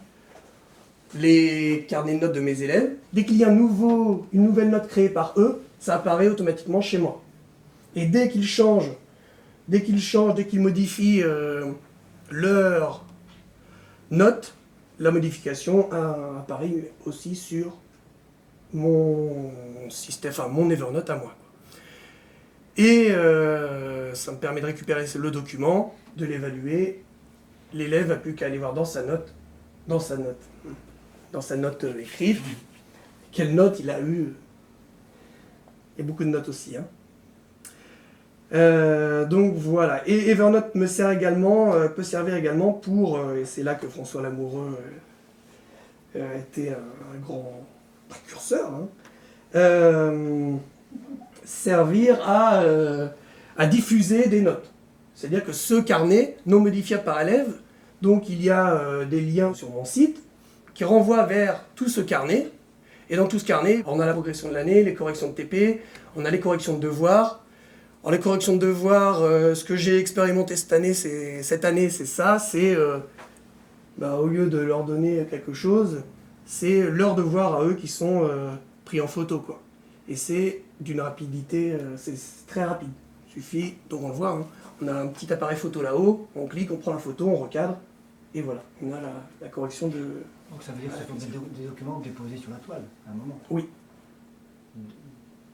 les carnets de notes de mes élèves. Dès qu'il y a une nouvelle note créée par eux, ça apparaît automatiquement chez moi. Et dès qu'ils changent, dès qu'ils modifient leur note, la modification apparaît aussi sur mon système, enfin mon Evernote à moi. Et ça me permet de récupérer le document, de l'évaluer. L'élève n'a plus qu'à aller voir dans sa note écrite, quelle note il a eu. Il y a beaucoup de notes aussi. Hein. Donc voilà. Et Evernote peut servir également pour, et c'est là que François Lamoureux a été un grand précurseur, hein, servir à diffuser des notes. C'est-à-dire que ce carnet, non modifiable par élève, donc il y a des liens sur mon site qui renvoient vers tout ce carnet. Et dans tout ce carnet, on a la progression de l'année, les corrections de TP, on a les corrections de devoirs. Alors les corrections de devoirs, ce que j'ai expérimenté cette année, c'est ça, c'est au lieu de leur donner quelque chose, c'est leurs devoirs à eux qui sont pris en photo, quoi. Et c'est d'une rapidité, c'est très rapide. Il suffit, donc on le voit, hein, on a un petit appareil photo là-haut, on clique, on prend la photo, on recadre, et voilà, on a la correction de... Donc ça veut dire que ce sont des documents déposés sur la toile, à un moment. Oui.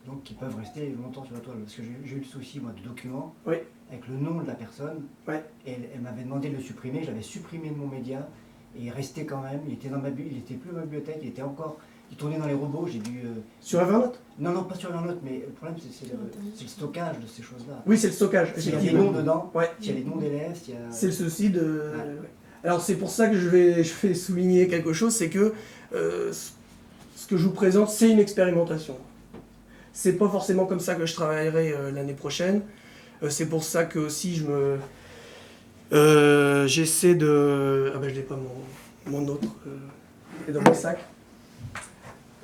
Donc qui peuvent rester longtemps sur la toile. Parce que j'ai eu le souci, moi, de documents, Oui. avec le nom de la personne, Ouais. et elle m'avait demandé de le supprimer, j'avais supprimé de mon média, et il restait quand même, il était plus dans ma bibliothèque, il tournait dans les robots, j'ai dû... Sur Evernote? Non, pas sur Evernote, mais le problème c'est le stockage de ces choses-là. Oui, c'est le stockage, S'il y a des effectivement. noms dedans, Ouais. s'il y a des noms d'élèves, s'il y a... C'est le souci de... Ouais. Alors c'est pour ça que je vais souligner quelque chose, c'est que ce que je vous présente, c'est une expérimentation. C'est pas forcément comme ça que je travaillerai l'année prochaine. C'est pour ça que aussi j'essaie de... Ah ben je n'ai pas mon autre, il est dans mon sac.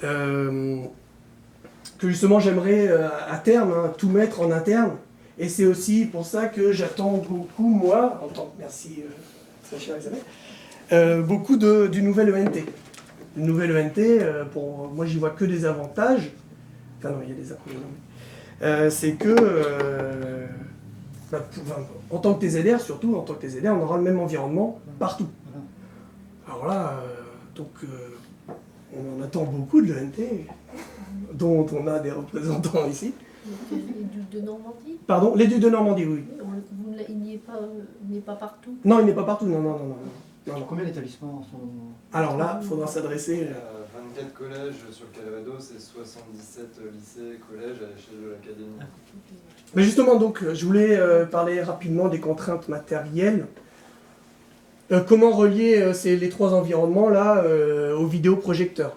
Que justement j'aimerais à terme tout mettre en interne. Et c'est aussi pour ça que j'attends beaucoup, moi, merci très chère Isabelle, beaucoup du nouvel ENT. Le nouvel ENT, pour moi j'y vois que des avantages. Enfin non, il y a des inconvénients. C'est que, en tant que TZR, surtout, en tant que TZR, on aura le même environnement partout. Alors là, on en attend beaucoup de l'ENT, dont on a des représentants ici. Les ducs de Normandie, Pardon, les ducs de Normandie, oui. il n'est pas partout. Non, il n'est pas partout, non. Combien d'établissements sont... Alors là, il faudra s'adresser... 24 collèges sur le Calvados et 77 lycées et collèges à l'échelle de l'académie. Mais justement, donc, je voulais parler rapidement des contraintes matérielles. Comment relier les trois environnements-là au vidéoprojecteur?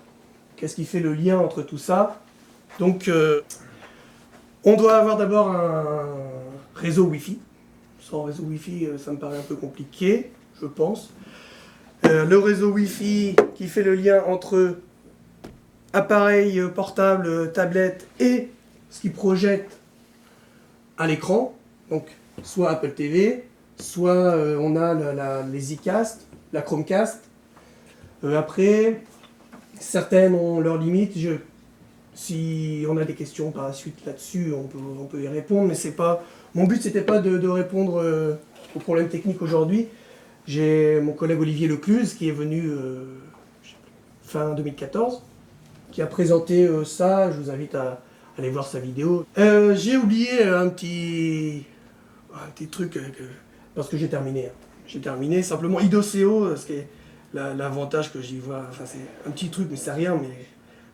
Qu'est-ce qui fait le lien entre tout ça? Donc, on doit avoir d'abord un réseau Wi-Fi. Sans réseau Wi-Fi, ça me paraît un peu compliqué, je pense. Le réseau Wi-Fi qui fait le lien entre appareil portable, tablette et ce qui projette à l'écran. Donc, soit Apple TV, soit on a les Zcast, la Chromecast. Après, certaines ont leurs limites. Si on a des questions par la suite là-dessus, on peut y répondre, mais c'est pas... Mon but, c'était pas de répondre aux problèmes techniques aujourd'hui. J'ai mon collègue Olivier Lecluse qui est venu fin 2014, qui a présenté ça. Je vous invite à aller voir sa vidéo. J'ai oublié un petit truc, parce que j'ai terminé. J'ai terminé simplement IDOCO, ce qui est l'avantage que j'y vois. Enfin, c'est un petit truc, mais c'est rien. Mais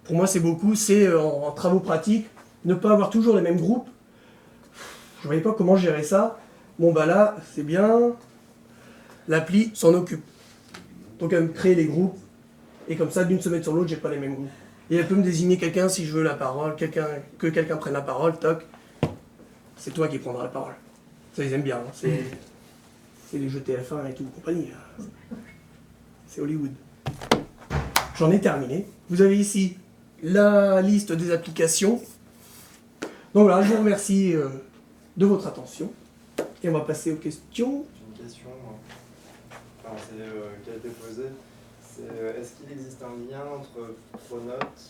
pour moi, c'est beaucoup. C'est en travaux pratiques, ne pas avoir toujours les mêmes groupes. Je ne voyais pas comment gérer ça. Bon, bah là, c'est bien. L'appli s'en occupe. Donc elle me crée les groupes, et comme ça, d'une semaine sur l'autre, j'ai pas les mêmes groupes. Et elle peut me désigner quelqu'un si je veux la parole, que quelqu'un prenne la parole, toc, c'est toi qui prendras la parole. Ça, ils aiment bien, hein. C'est les jeux TF1 et tout, compagnie. C'est Hollywood. J'en ai terminé. Vous avez ici la liste des applications. Donc voilà, je vous remercie de votre attention. Et on va passer aux questions. J'ai une question, qui a été posée. Est-ce qu'il existe un lien entre Pronote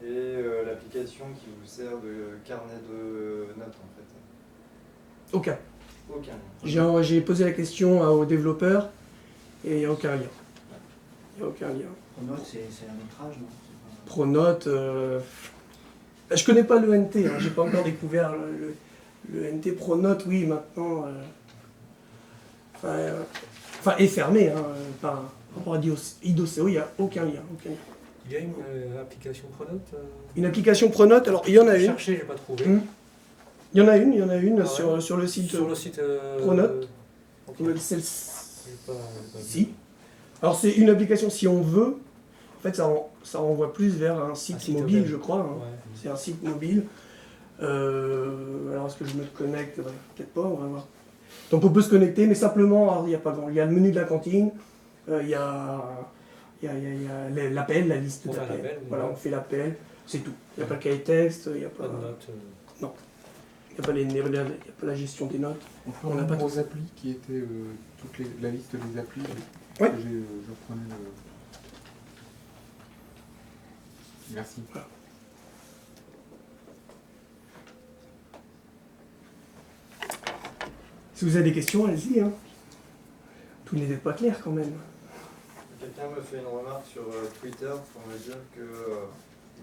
et l'application qui vous sert de carnet de notes en fait? Aucun. Aucun. J'ai posé la question aux développeurs et il n'y a aucun lien. Il n'y a aucun lien. Pronote, c'est un autre âge, non? C'est pas- Pronote, je connais pas le NT, hein, j'ai pas encore découvert le NT. Pronote, oui, maintenant, enfin, est fermé, hein, par rapport à IDOCO, il n'y a aucun lien. Il y a une application Pronote Une application Pronote, alors il y en a J'ai une. cherché, j'ai pas trouvé. Il y en a une Ah ouais. sur le site. Sur le site Pronote. ok. Celle- J'ai pas vu. Si. Alors c'est une application si on veut. En fait, ça renvoie plus vers un site site mobile, web. je crois. Hein. Ouais. C'est un site mobile. Alors est-ce que je me connecte? Ouais, peut-être pas, on va voir. Donc on peut se connecter, mais simplement, alors, il n'y a pas grand. Il y a le menu de la cantine, il y a l'appel, la liste On fait un d'appel. appel, Voilà, ouais. on fait l'appel, c'est tout. Il n'y a pas le cahier texte, il n'y a pas, Pas de notes. il y a pas la gestion des notes. On On peut n'a pas rendre tout. aux applis qui étaient la liste des applis. Ouais. Que je reprenais le... Merci. Si vous avez des questions, allez-y. Hein. Tout n'était pas clair quand même. Quelqu'un me fait une remarque sur Twitter pour me dire que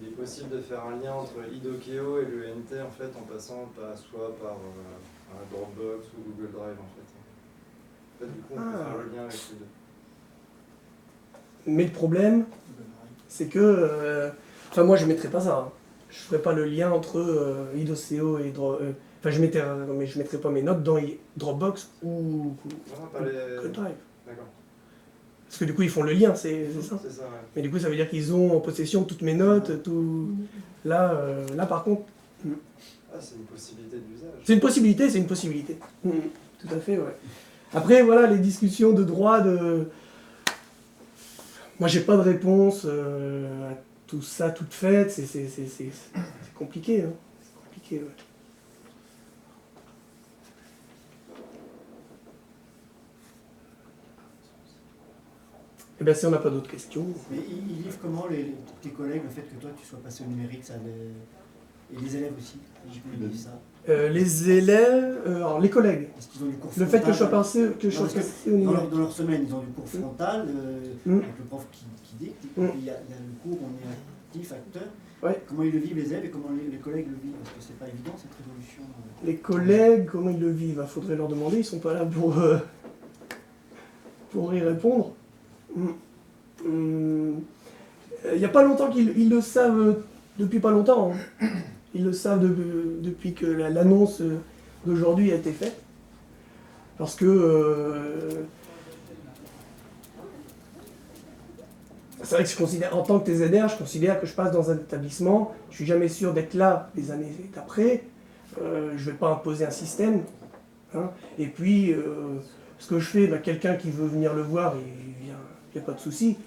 il est possible de faire un lien entre Idokeo et le NT en fait en passant soit par Dropbox ou Google Drive en fait. En fait du coup on peut faire le lien avec les deux. Mais le problème, c'est que... Enfin, moi, je ne mettrais pas ça. Hein. Je ne ferais pas le lien entre IDOCO et... Enfin, je mettrais pas mes notes dans Dropbox ou Non, pas les... Google Drive. D'accord. Parce que du coup, ils font le lien, c'est ça. C'est ça, ouais. Mais du coup, ça veut dire qu'ils ont en possession toutes mes notes, tout... Là, par contre... Ah, c'est une possibilité d'usage. C'est une possibilité. Tout à fait, ouais. Après, voilà, les discussions de droit, moi, j'ai pas de réponse à tout ça, toute faite. C'est compliqué, hein. C'est compliqué, ouais. Eh bien, si on n'a pas d'autres questions... Mais ils livrent comment tes collègues le fait que toi tu sois passé au numérique et les élèves aussi, je peux dire ça. Les élèves... alors, les collègues. Est-ce qu'ils ont du cours Le fait frontal que je sois passé au dans numérique. leur semaine, ils ont du cours frontal avec le prof qui dicte. Il y a le cours où on est actif, acteur. Ouais. Comment ils le vivent les élèves et comment les collègues le vivent? Parce que c'est pas évident cette révolution. Les collègues, comment ils le vivent? Il faudrait leur demander, ils sont pas là pour y répondre. Il n'y a pas longtemps qu'ils le savent, depuis pas longtemps. Hein. Ils le savent depuis que l'annonce d'aujourd'hui a été faite. Parce que c'est vrai que je considère, en tant que TZR, je considère que je passe dans un établissement, je suis jamais sûr d'être là les années d'après, je ne vais pas imposer un système. Hein. Et puis, ce que je fais, quelqu'un qui veut venir le voir, il vient, il n'y a pas de souci.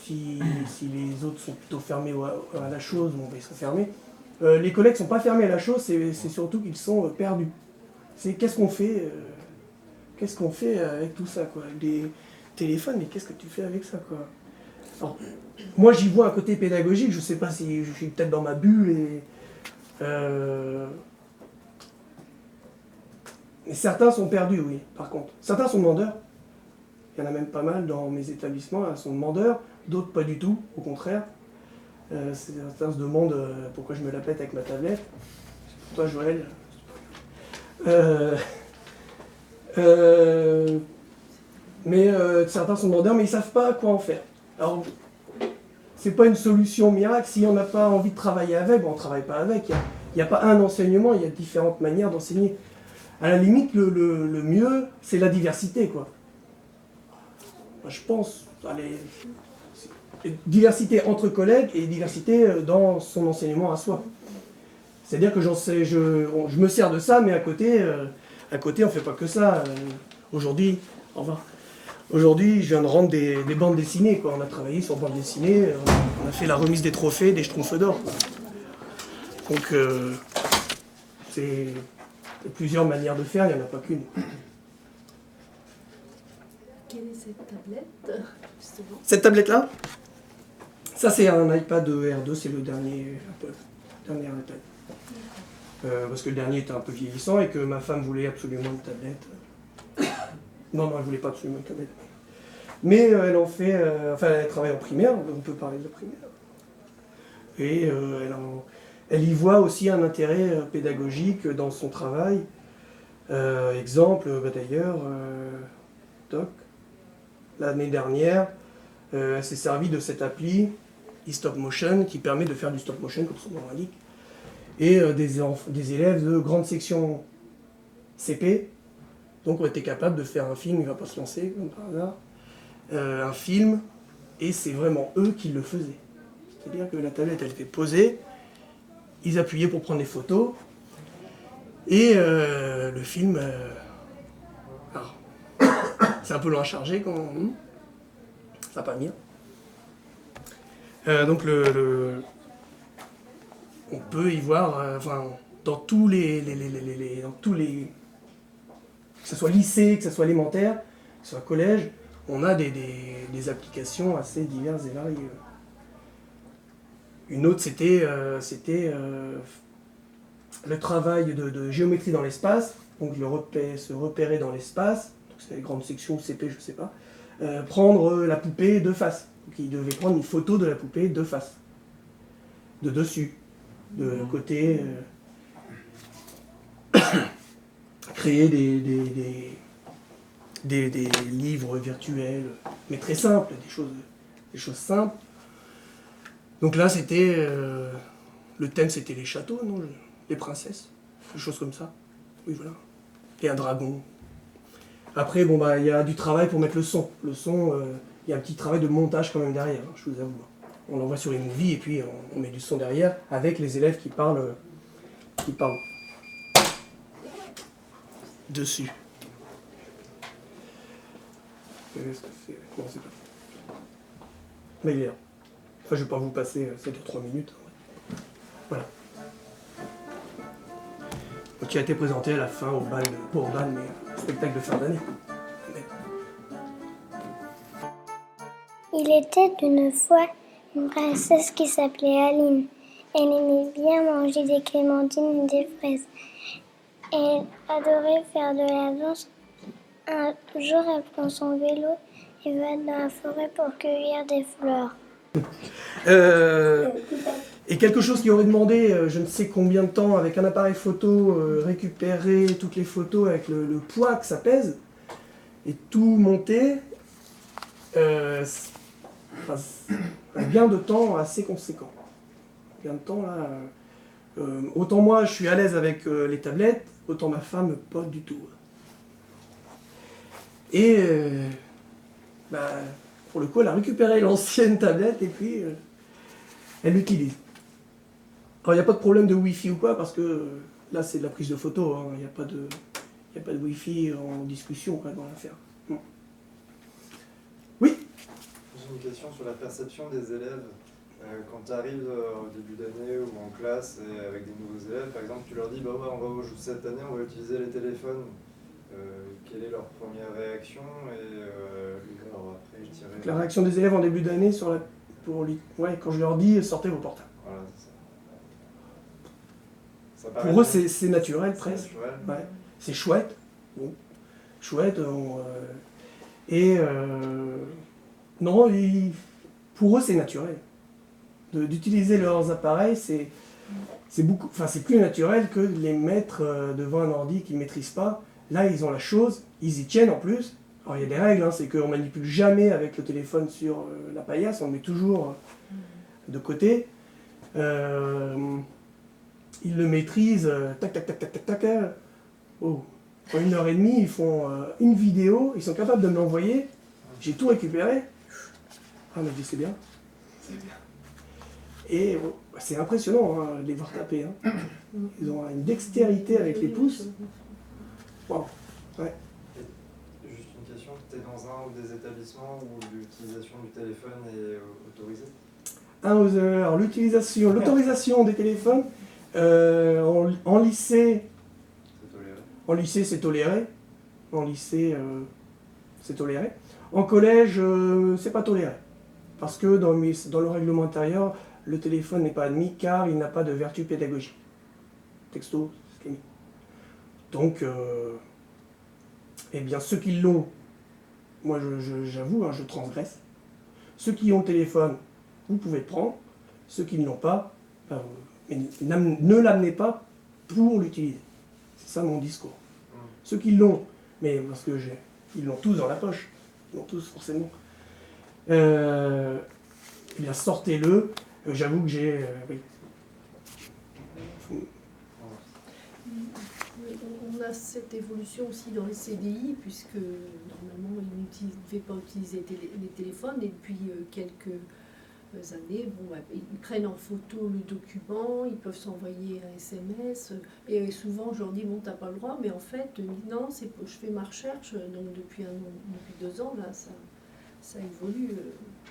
Si les autres sont plutôt fermés à la chose, bon, ils sont fermés. Les collègues ne sont pas fermés à la chose, c'est surtout qu'ils sont perdus. C'est qu'est-ce qu'on fait avec tout ça, quoi, avec des téléphones, mais qu'est-ce que tu fais avec ça, quoi. Alors, moi j'y vois un côté pédagogique, je sais pas si je suis peut-être dans ma bulle mais certains sont perdus, oui, par contre. Certains sont demandeurs. Il y en a même pas mal dans mes établissements, elles sont demandeurs, d'autres pas du tout, au contraire. Certains se demandent pourquoi je me la pète avec ma tablette. C'est pour toi, Joël. Mais certains sont demandeurs, mais ils ne savent pas quoi en faire. Alors, c'est pas une solution miracle. Si on n'a pas envie de travailler avec, bon, on ne travaille pas avec. Il n'y a pas un enseignement, il y a différentes manières d'enseigner. À la limite, le mieux, c'est la diversité, quoi. Je pense, diversité entre collègues et diversité dans son enseignement à soi. C'est-à-dire que je me sers de ça, mais à côté on ne fait pas que ça. Aujourd'hui, je viens de rendre des bandes dessinées, quoi. On a travaillé sur bandes dessinées, on a fait la remise des trophées, des Schtroumpfs d'or. Donc, c'est plusieurs manières de faire, il n'y en a pas qu'une. Quelle est cette tablette, justement. Cette tablette-là, ça c'est un iPad R2, c'est le dernier iPad. Parce que le dernier était un peu vieillissant et que ma femme voulait absolument une tablette. Non, elle voulait pas absolument une tablette. Mais elle en fait, elle travaille en primaire, on peut parler de la primaire. Et elle y voit aussi un intérêt pédagogique dans son travail. Exemple, d'ailleurs, l'année dernière, elle s'est servie de cette appli eStop Motion qui permet de faire du stop motion comme son nom l'indique. Et des élèves de grande section CP donc ont été capables de faire un film, il ne va pas se lancer comme par hasard, un film, et c'est vraiment eux qui le faisaient. C'est-à-dire que la tablette elle était posée, ils appuyaient pour prendre des photos, et le film, alors, c'est un peu long à charger quand ça va pas venir. Donc on peut y voir, dans tous les, que ce soit lycée, que ce soit élémentaire, que ce soit collège, on a des applications assez diverses et variées. Une autre, c'était le travail de géométrie dans l'espace, donc se repérer dans l'espace, donc c'est les grandes sections CP, je ne sais pas, prendre la poupée de face. Donc il devait prendre une photo de la poupée de face, de dessus, de côté, créer des livres virtuels, mais très simples, des choses simples. Donc là, c'était le thème, c'était les châteaux, non, les princesses, des choses comme ça. Oui, voilà. Et un dragon. Après, il y a du travail pour mettre le son. Le son, il y a un petit travail de montage quand même derrière, hein, je vous avoue. On l'envoie sur eMovie et puis on met du son derrière avec les élèves qui parlent dessus. Qu'est-ce que c'est ? Non, c'est pas. Mais il est là. Enfin, je ne vais pas vous passer 7 ou 3 minutes. Voilà. Donc il a été présenté à la fin au bal, pas au bal, mais au spectacle de fin d'année. Il était une fois une princesse qui s'appelait Aline. Elle aimait bien manger des clémentines et des fraises. Elle adorait faire de la danse. Un jour, elle prend son vélo et va dans la forêt pour cueillir des fleurs. Et quelque chose qui aurait demandé je ne sais combien de temps avec un appareil photo, récupérer toutes les photos avec le poids que ça pèse et tout monter, un gain de temps assez conséquent. Un gain de temps là, autant moi je suis à l'aise avec les tablettes, autant ma femme pas du tout. Et pour le coup, elle a récupéré l'ancienne tablette et puis elle l'utilise. Alors il n'y a pas de problème de Wi-Fi ou quoi, parce que là c'est de la prise de photo, hein. Il n'y a pas de Wi-Fi en discussion quoi, dans l'affaire. Bon. Oui. J'ai une question sur la perception des élèves. Quand tu arrives au début d'année ou en classe et avec des nouveaux élèves, par exemple, tu leur dis cette année on va utiliser les téléphones. Quelle est leur première réaction et alors après, je dirais... La réaction des élèves en début d'année quand je leur dis sortez vos portables. Voilà, c'est ça. Pour eux c'est naturel presque. Naturel. Ouais. C'est chouette. Bon. Chouette. Non, pour eux c'est naturel. D'utiliser leurs appareils, c'est plus naturel que de les mettre devant un ordi qu'ils ne maîtrisent pas. Là, ils ont la chose, ils y tiennent en plus. Alors, il y a des règles, hein, c'est qu'on ne manipule jamais avec le téléphone sur la paillasse, on le met toujours de côté. Ils le maîtrisent, tac. Oh. En 1h30, ils font une vidéo, ils sont capables de me l'envoyer. J'ai tout récupéré. Ah, mais c'est bien. C'est bien. Et c'est impressionnant hein, de les voir taper. Hein. Ils ont une dextérité avec les pouces. Wow. Ouais. Et juste une question, tu es dans un ou des établissements où l'utilisation du téléphone est autorisée ? Alors l'autorisation des téléphones en lycée. C'est toléré. En lycée c'est toléré. En lycée c'est toléré. En collège, c'est pas toléré. Parce que dans le règlement intérieur, le téléphone n'est pas admis car il n'a pas de vertu pédagogique. Texto, c'est mis. Donc, eh bien, ceux qui l'ont, moi j'avoue, hein, je transgresse. Ceux qui ont le téléphone, vous pouvez le prendre. Ceux qui ne l'ont pas, mais ne l'amenez pas pour l'utiliser. C'est ça mon discours. Ceux qui l'ont, mais parce que ils l'ont tous dans la poche, ils l'ont tous forcément. Eh bien, sortez-le. J'avoue que j'ai. Oui. On a cette évolution aussi dans les CDI, puisque normalement ils ne devaient pas utiliser les téléphones, et depuis quelques années, ils prennent en photo le document, ils peuvent s'envoyer un SMS, et souvent je leur dis bon, t'as pas le droit, mais en fait non, je fais ma recherche, donc depuis 2 ans là, ça évolue.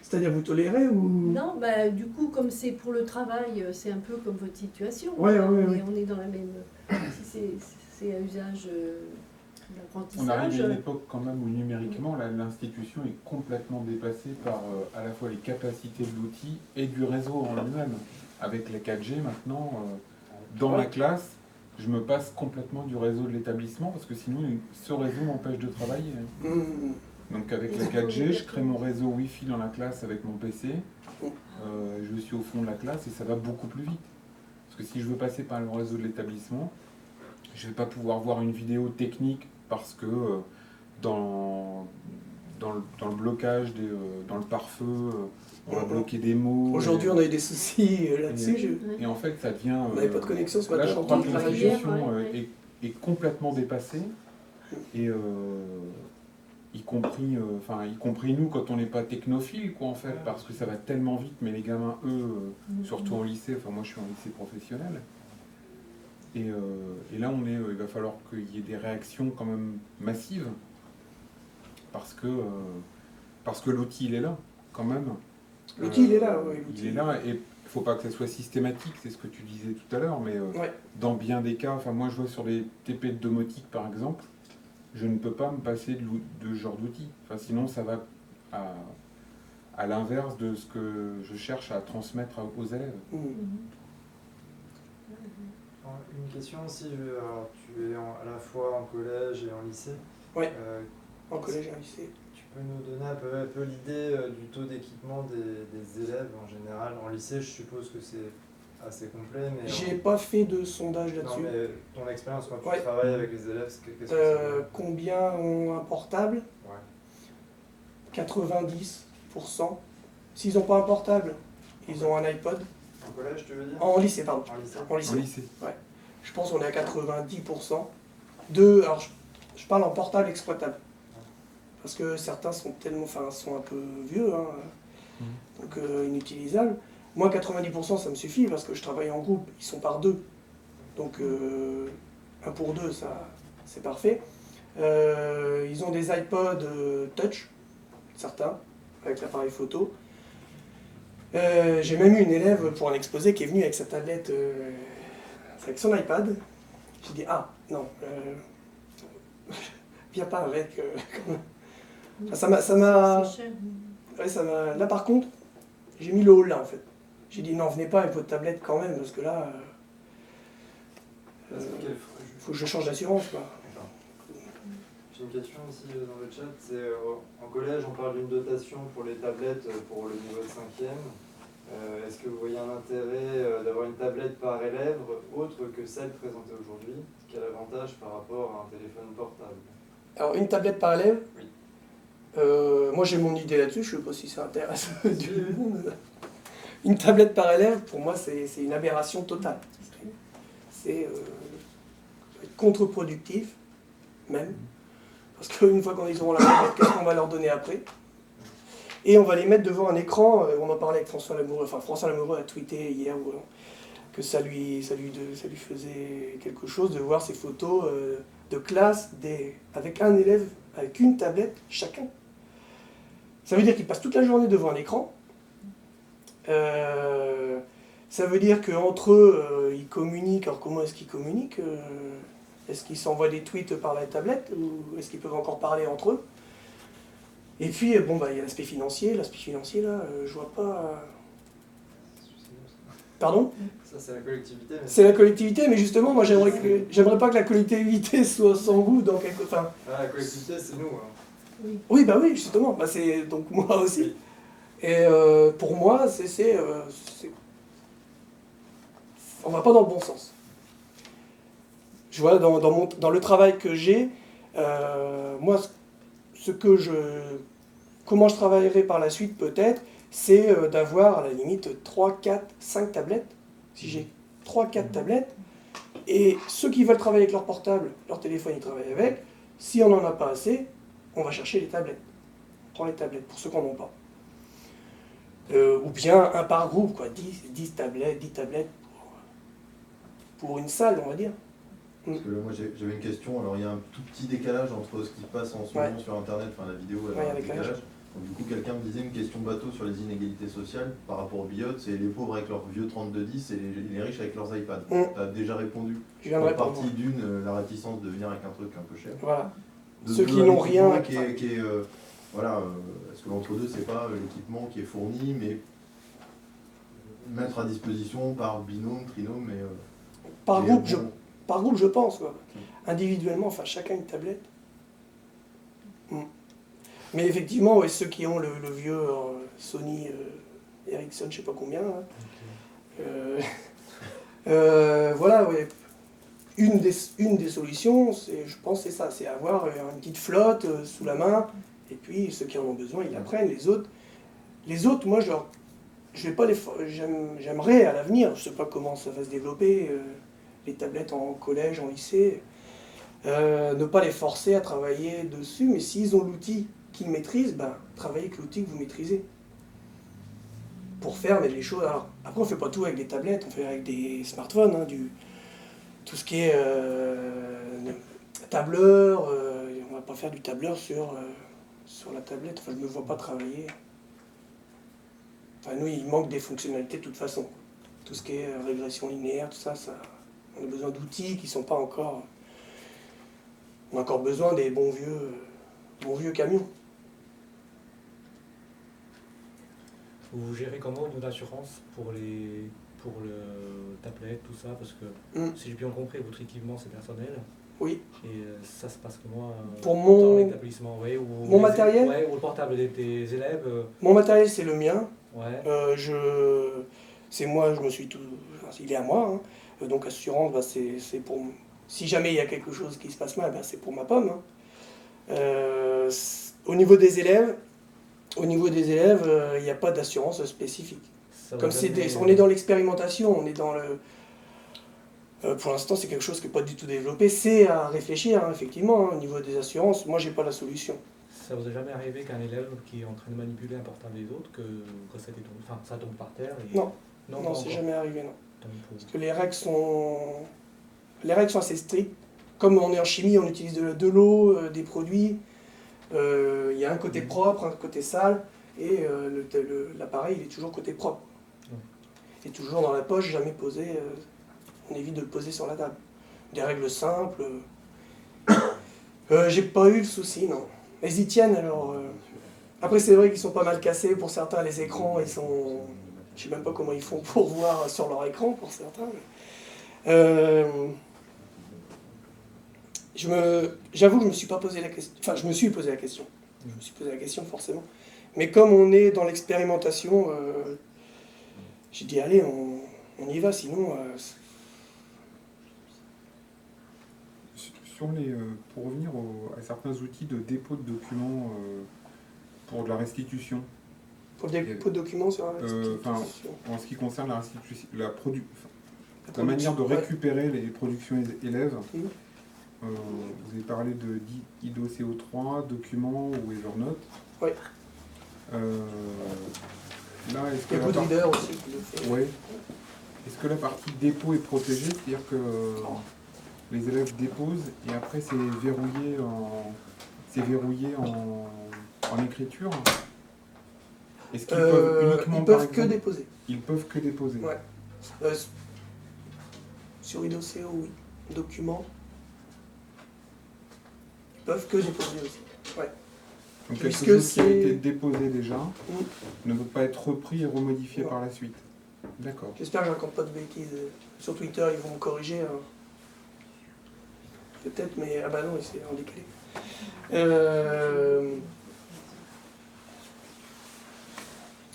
C'est-à-dire vous tolérez ou... Non, du coup, comme c'est pour le travail, c'est un peu comme votre situation. Ouais, On est dans la même... Si c'est à usage On arrive d'apprentissage... à une époque quand même où numériquement l'institution est complètement dépassée par à la fois les capacités de l'outil et du réseau en lui-même. Avec les 4G maintenant, dans la classe, je me passe complètement du réseau de l'établissement parce que sinon ce réseau m'empêche de travailler. Donc avec la 4G, je crée mon réseau Wi-Fi dans la classe avec mon PC, je suis au fond de la classe et ça va beaucoup plus vite. Parce que si je veux passer par le réseau de l'établissement, je ne vais pas pouvoir voir une vidéo technique parce que dans le blocage, dans le pare-feu, on va bloquer des mots. Aujourd'hui, on a eu des soucis là-dessus. Et en fait, ça devient... On n'avait pas de connexion ce matin. Là, je crois que l'institution est complètement dépassée. Et y compris nous quand on n'est pas technophile, quoi, en fait, parce que ça va tellement vite, mais les gamins, eux, surtout en lycée, enfin moi je suis en lycée professionnel, et là il va falloir qu'il y ait des réactions quand même massives, parce que l'outil il est là, quand même. L'outil il est là, oui. Il est là, et il ne faut pas que ça soit systématique, c'est ce que tu disais tout à l'heure, mais dans bien des cas, enfin moi je vois sur des TP de domotique par exemple, je ne peux pas me passer de ce genre d'outil. Enfin, sinon, ça va à l'inverse de ce que je cherche à transmettre aux élèves. Une question aussi, alors, tu es à la fois en collège et en lycée. Oui, en collège et en lycée. Tu peux nous donner un peu l'idée du taux d'équipement des élèves en général. En lycée, je suppose que c'est assez complet, mais... J'ai pas fait de sondage là-dessus. Non, mais ton expérience quand tu travailles avec les élèves, qu'est-ce que c'est ? Combien ont un portable ? 90%. S'ils n'ont pas un portable, ils ont un iPod. En collège, tu veux dire ? En lycée, pardon. En lycée. En lycée. Ouais. Je pense qu'on est à 90%. Alors, je parle en portable exploitable. Parce que certains sont un peu vieux, hein, donc inutilisables. Moi, 90%, ça me suffit parce que je travaille en groupe, ils sont par 2. Donc, 1 pour 2, ça, c'est parfait. Ils ont des iPods touch, certains, avec l'appareil photo. J'ai même eu une élève pour un exposé qui est venue avec sa tablette, avec son iPad. J'ai dit, non, viens pas avec. Ça m'a... Ouais, là, par contre, j'ai mis le haut là, en fait. J'ai dit non, venez pas avec votre tablette quand même, parce que là, faut que je change d'assurance, quoi. J'ai une question aussi dans le chat, c'est en collège on parle d'une dotation pour les tablettes pour le niveau de 5e. Est-ce que vous voyez un intérêt d'avoir une tablette par élève autre que celle présentée aujourd'hui? Quel avantage par rapport à un téléphone portable? Alors une tablette par élève? Oui. Moi j'ai mon idée là-dessus, je ne sais pas si ça intéresse du monde. Une tablette par élève, pour moi, c'est une aberration totale. C'est contre-productif, même. Parce qu'une fois qu'ils auront la tablette, qu'est-ce qu'on va leur donner après? Et on va les mettre devant un écran. On en parlait avec François Lamoureux. Enfin, François Lamoureux a tweeté hier que ça lui faisait quelque chose de voir ces photos de classe avec un élève, avec une tablette chacun. Ça veut dire qu'ils passent toute la journée devant un écran. Ça veut dire qu'entre eux, ils communiquent. Alors comment est-ce qu'ils communiquent? Est-ce qu'ils s'envoient des tweets par la tablette ou est-ce qu'ils peuvent encore parler entre eux? Et puis, bon, bah, il y a l'aspect financier. L'aspect financier, là, je vois pas... Pardon? Ça, c'est la collectivité. Mais... C'est la collectivité, mais justement, moi, j'aimerais pas que la collectivité soit sans goût dans quelque... Enfin, la collectivité, c'est nous. Hein. oui, bah oui, justement. Bah, c'est donc moi aussi. Oui. Et pour moi, on va pas dans le bon sens. Je vois, dans le travail que j'ai, moi, comment je travaillerai par la suite, peut-être, c'est d'avoir, à la limite, 3, 4, 5 tablettes. Si j'ai 3, 4 tablettes, et ceux qui veulent travailler avec leur portable, leur téléphone, ils travaillent avec. Si on n'en a pas assez, on va chercher les tablettes. On prend les tablettes, pour ceux qui n'en ont pas. Ou bien un par groupe, quoi, 10 tablettes pour une salle, on va dire. Parce que là, moi j'avais une question, alors il y a un tout petit décalage entre ce qui passe en ce moment sur internet, enfin la vidéo, elle a un décalage. Donc, du coup, quelqu'un me disait une question bateau sur les inégalités sociales par rapport au billot, c'est les pauvres avec leurs vieux 3210 et les riches avec leurs iPads. Tu as déjà répondu. Je viens de répondre. Partie d'une, la réticence de venir avec un truc un peu cher. Voilà. De Ceux qui n'ont rien. Est-ce que l'entre-deux, c'est pas l'équipement qui est fourni, mais mettre à disposition par binôme, trinôme et... Par groupe, je pense. Quoi. Individuellement, enfin, chacun une tablette. Mais effectivement, ouais, ceux qui ont le vieux Sony Ericsson, je sais pas combien, voilà, ouais. Une des solutions, je pense, c'est ça, c'est avoir une petite flotte sous la main, et puis ceux qui en ont besoin, ils la prennent. Les autres, moi, je vais pas j'aimerais à l'avenir, je sais pas comment ça va se développer, les tablettes en collège, en lycée, ne pas les forcer à travailler dessus, mais s'ils ont l'outil qu'ils maîtrisent, ben, travaillez avec l'outil que vous maîtrisez. Pour faire les choses. Alors, après, on ne fait pas tout avec des tablettes, on fait avec des smartphones, hein, tout ce qui est tableur, on ne va pas faire du tableur sur la tablette, enfin, je ne me vois pas travailler. Enfin, nous, il manque des fonctionnalités de toute façon. Tout ce qui est régression linéaire, tout ça, on a besoin d'outils qui ne sont pas encore... On a encore besoin des bons vieux camions. Vous gérez comment au niveau d'assurance pour le tablette, tout ça? Parce que si j'ai bien compris, votre équipement c'est personnel. Oui. Et ça se passe comment pour dans l'établissement, mon matériel, ou le portable des élèves Mon matériel c'est le mien. Ouais. C'est moi, il est à moi. Hein. Donc assurance, bah, c'est pour... Si jamais il y a quelque chose qui se passe mal, bah, c'est pour ma pomme. Hein. Au niveau des élèves, il n'y a pas d'assurance spécifique. Comme on est dans l'expérimentation, on est dans le... pour l'instant, c'est quelque chose qui n'est pas du tout développé. C'est à réfléchir, hein, effectivement, hein, au niveau des assurances. Moi, je n'ai pas la solution. Ça vous est jamais arrivé qu'un élève qui est en train de manipuler un portable des autres, que ça tombe par terre et... Non, c'est jamais arrivé, non. Parce que les règles sont assez strictes. Comme on est en chimie, on utilise de l'eau, des produits. Il y a un côté propre, un côté sale, et l'appareil il est toujours côté propre. Il est toujours dans la poche, jamais posé. On évite de le poser sur la table. Des règles simples. J'ai pas eu le souci, non. Elles y tiennent alors. Après, c'est vrai qu'ils sont pas mal cassés pour certains. Les écrans, ils sont. Je sais même pas comment ils font pour voir sur leur écran pour certains. J'avoue que je me suis pas posé la question. Enfin, je me suis posé la question. Je me suis posé la question forcément. Mais comme on est dans l'expérimentation, j'ai dit allez, on y va, sinon. Pour revenir à certains outils de dépôt de documents pour de la restitution. Pour le dépôt de documents sur la restitution. En ce qui concerne la restitution, la manière de récupérer les productions élèves. Vous avez parlé de IDOCO3, documents ou Evernote. Oui. Là, il y a Goodreader aussi qui le fait. Oui. Est-ce que la partie dépôt est protégée? C'est-à-dire que les élèves déposent et après c'est verrouillé en écriture? Est-ce qu'ils peuvent uniquement ils peuvent que déposer. Ils peuvent que déposer. Ouais. Sur IDOCO, oui. Documents. Ils peuvent que déposer aussi. Ouais. Donc quelque Puisque chose qui a c'est- été déposé déjà ne peut pas être repris et remodifié par la suite. D'accord. J'espère que je raconte pas de bêtises. Sur Twitter, ils vont me corriger. Hein. Peut-être, mais... Ah bah non, c'est en décalé.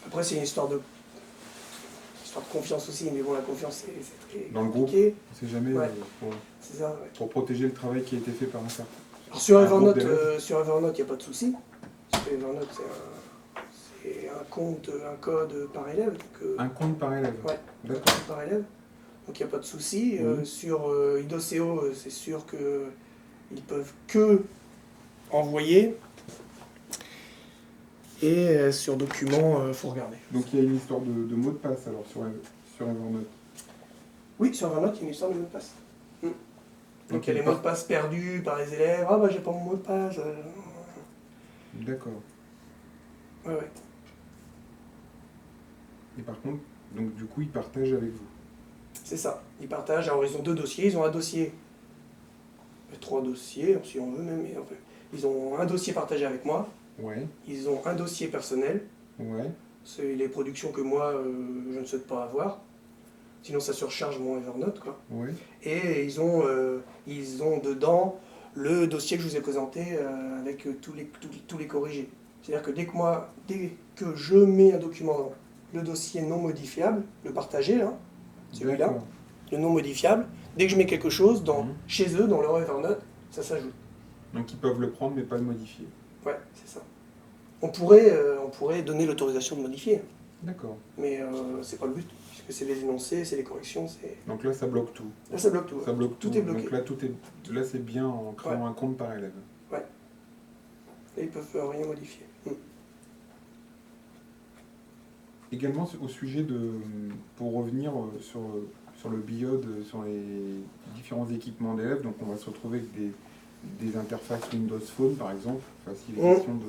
Après, c'est une histoire de confiance aussi, mais bon, la confiance, c'est très Dans le groupe, compliqué. on sait jamais Ouais. pour, C'est ça, ouais. pour protéger le travail qui a été fait par un certain. Alors, sur Un groupe Evernote, d'élèves. il n'y a pas de souci. Sur Evernote, c'est un compte, un code par élève. Donc, Un compte par élève. Ouais, un D'accord. compte par élève. Donc il n'y a pas de souci. Mhm. Sur Idoceo, c'est sûr qu'ils peuvent que envoyer. Et sur document, il faut regarder. Donc il y a une histoire de mot de passe alors sur Evernote. Oui, sur Evernote, il y a une histoire de mot de passe. Donc Ok, il y a les mots de passe perdus par les élèves. Ah bah j'ai pas mon mot de passe. D'accord. Ouais, ouais. Et par contre, donc du coup, ils partagent avec vous. C'est ça. Ils partagent. Alors ils ont 2 dossiers. Ils ont un dossier. 3 dossiers, si on veut même. Mais enfin, ils ont un dossier partagé avec moi. Ouais, Ils ont un dossier personnel. ouais. C'est les productions que moi, je ne souhaite pas avoir. Sinon, ça surcharge mon Evernote, quoi. Ouais. Et ils ont dedans le dossier que je vous ai présenté avec tous les corrigés. C'est-à-dire que dès que je mets un document dans le dossier non modifiable, le partagé, là, celui-là, D'accord. le non modifiable, dès que je mets quelque chose Mhm. chez eux, dans leur Evernote, ça s'ajoute. Donc ils peuvent le prendre mais pas le modifier. Ouais, c'est ça. On pourrait donner l'autorisation de modifier, D'accord. mais c'est pas le but, puisque c'est les énoncés, c'est les corrections, c'est... Donc là, ça bloque tout. Là, ça bloque tout. Ça bloque tout. Tout est bloqué. Donc là, c'est bien en créant un compte par élève. Et ils peuvent rien modifier. Également au sujet de, pour revenir sur le BIOD, sur les différents équipements d'élèves, donc on va se retrouver avec des interfaces Windows Phone par exemple, facilitation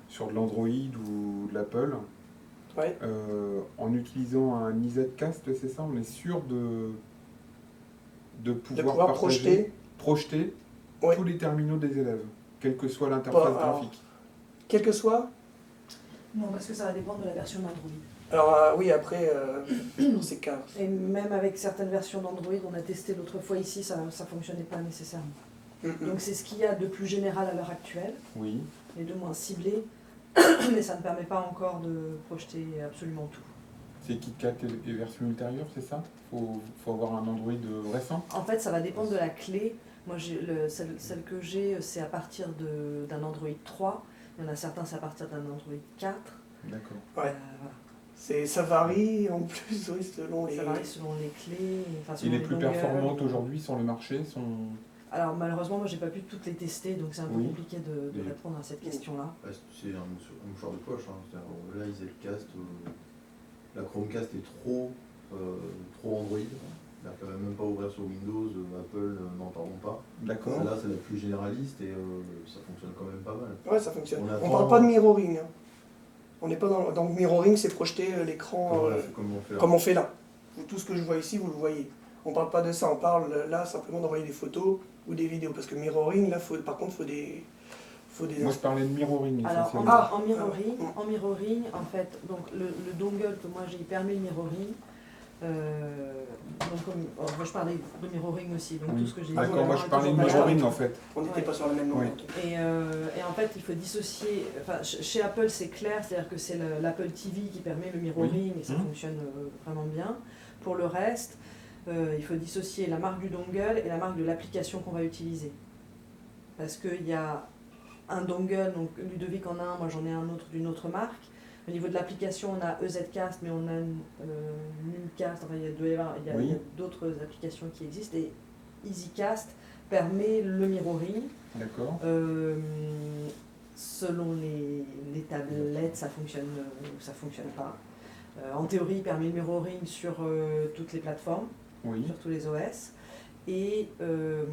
sur de l'Android ou de l'Apple. Ouais. En utilisant un EasyCast, c'est ça, on est sûr de pouvoir projeter Ouais. tous les terminaux des élèves, quelle que soit l'interface graphique. Quel que soit. Non, parce que ça va dépendre de la version d'Android. Alors oui, après, dans ces cas. Et même avec certaines versions d'Android, on a testé l'autre fois ici, ça ne fonctionnait pas nécessairement. Donc c'est ce qu'il y a de plus général à l'heure actuelle, Oui. et de moins ciblé, mais ça ne permet pas encore de projeter absolument tout. C'est KitKat et version ultérieure, c'est ça? Faut avoir un Android récent? En fait, ça va dépendre de la clé. Moi, celle que j'ai, c'est à partir d'un Android 3. Il y en a certains, c'est à partir d'un Android 4. D'accord. Ouais. Voilà. Ça varie en plus, oui, selon les... Ça varie selon les clés. Enfin, Et selon les plus longueurs. performantes aujourd'hui sur le marché sont... Alors malheureusement, moi j'ai pas pu toutes les tester, donc c'est un peu Oui. compliqué de Oui. répondre à cette question-là. C'est un mouchoir de poche. Hein. Là, EasyCast, la Chromecast est trop Android. C'est-à-dire qu'elle ne va même pas ouvrir sur Windows, Apple, n'en parlons pas. D'accord. Celle-là, c'est la plus généraliste et ça fonctionne quand même pas mal. Ouais, ça fonctionne. On On attend- parle pas de mirroring. Hein. On n'est pas dans le mirroring, c'est projeter l'écran comme on fait là. Tout ce que je vois ici, vous le voyez. On parle pas de ça, on parle là simplement d'envoyer des photos ou des vidéos. Parce que mirroring, là, par contre, faut des... Moi, je parlais de mirroring Alors essentiellement. en mirroring, en fait, donc le dongle que moi j'ai, il permet le mirroring. Moi je parlais de mirroring aussi, donc Oui. tout ce que j'ai dit. D'accord, moi je parlais de toujours mirroring pas- en fait. On n'était Ouais. pas sur la même longueur. Oui. Et en fait, il faut dissocier. Enfin, chez Apple, c'est clair, c'est-à-dire que c'est l'Apple TV qui permet le mirroring et ça fonctionne vraiment bien. Pour le reste, il faut dissocier la marque du dongle et la marque de l'application qu'on va utiliser. Parce qu'il y a un dongle, donc Ludovic en a un, moi j'en ai un autre d'une autre marque. Au niveau de l'application, on a EZCast, mais on a Numcast, enfin, il y a d'autres applications qui existent. Et EasyCast permet le mirroring. D'accord. Selon les tablettes, ça fonctionne pas. En théorie, il permet le mirroring sur toutes les plateformes, sur tous les OS. Et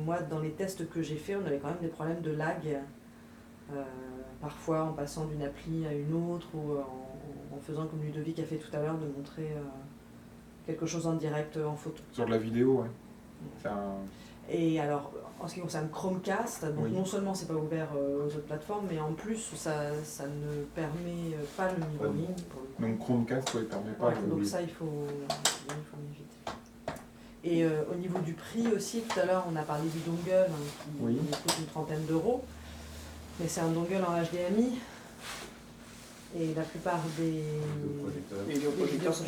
moi, dans les tests que j'ai faits, on avait quand même des problèmes de lag. Parfois en passant d'une appli à une autre ou en faisant comme Ludovic a fait tout à l'heure, de montrer quelque chose en direct en photo. Sur de la vidéo, ouais. Et alors, en ce qui concerne Chromecast, donc Oui. non seulement c'est pas ouvert aux autres plateformes, mais en plus ça ne permet pas le mirroring. Pour le coup. Donc Chromecast, ouais, permet pas. Ouais, donc ça il faut éviter. Et au niveau du prix aussi, tout à l'heure on a parlé du dongle qui coûte une trentaine d'euros, mais c'est un dongle en HDMI. Et la plupart des vidéoprojecteurs sont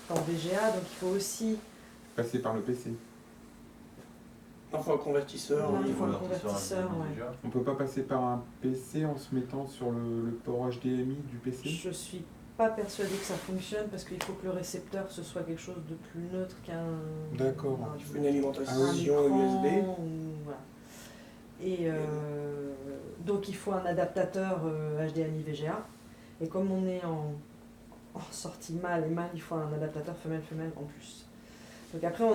en VGA. Donc il faut aussi passer par le PC. Enfin, un convertisseur. Non, il faut un convertisseur, ouais. On peut pas passer par un PC en se mettant sur le port HDMI du PC? Je suis pas persuadée que ça fonctionne parce qu'il faut que le récepteur ce soit quelque chose de plus neutre qu'un. D'accord. Une alimentation un écran, USB. Voilà. Et donc il faut un adaptateur HDMI VGA. Et comme on est en sortie mâle et mâle, il faut un adaptateur femelle-femelle en plus. Donc après,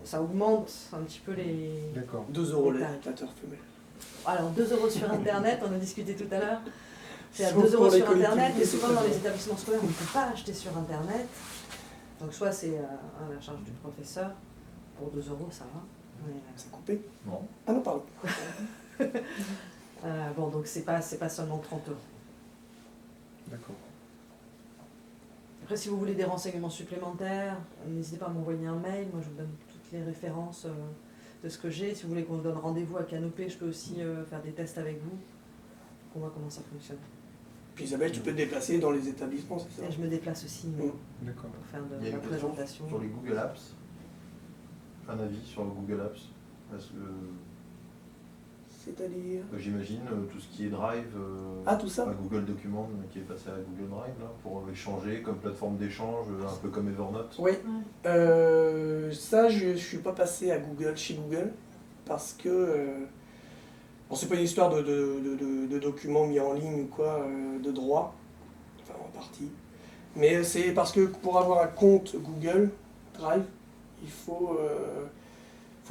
ça augmente un petit peu les... D'accord. 2 € l'adaptateur femelle. Alors 2 € sur Internet, on a discuté tout à l'heure. C'est à Sauf 2 pour € les sur Internet, collectivités, et c'est souvent très dans les bien. établissements scolaires, on ne peut pas acheter sur Internet. Donc soit c'est à la charge du professeur, pour 2 €, ça va. Mais, C'est coupé? Non. Ah non, pardon. bon, donc c'est pas seulement 30 €. D'accord. Après, si vous voulez des renseignements supplémentaires, n'hésitez pas à m'envoyer un mail. Moi, je vous donne toutes les références de ce que j'ai. Si vous voulez qu'on se donne rendez-vous à Canopée, je peux aussi faire des tests avec vous. On voit comment ça fonctionne. Puis Isabelle, tu peux te déplacer dans les établissements, c'est ça? Et je me déplace aussi D'accord. pour faire Il y a la une question présentation. sur les Google Apps. Un avis sur le Google Apps. Parce que C'est-à-dire j'imagine tout ce qui est Drive, tout ça à Google Documents qui est passé à Google Drive là, pour échanger comme plateforme d'échange, un peu comme Evernote. Oui. Ça, je ne suis pas passé à Google, chez Google, parce que... bon, c'est pas une histoire de documents mis en ligne ou quoi, de droit, enfin en partie. Mais c'est parce que pour avoir un compte Google Drive, il faut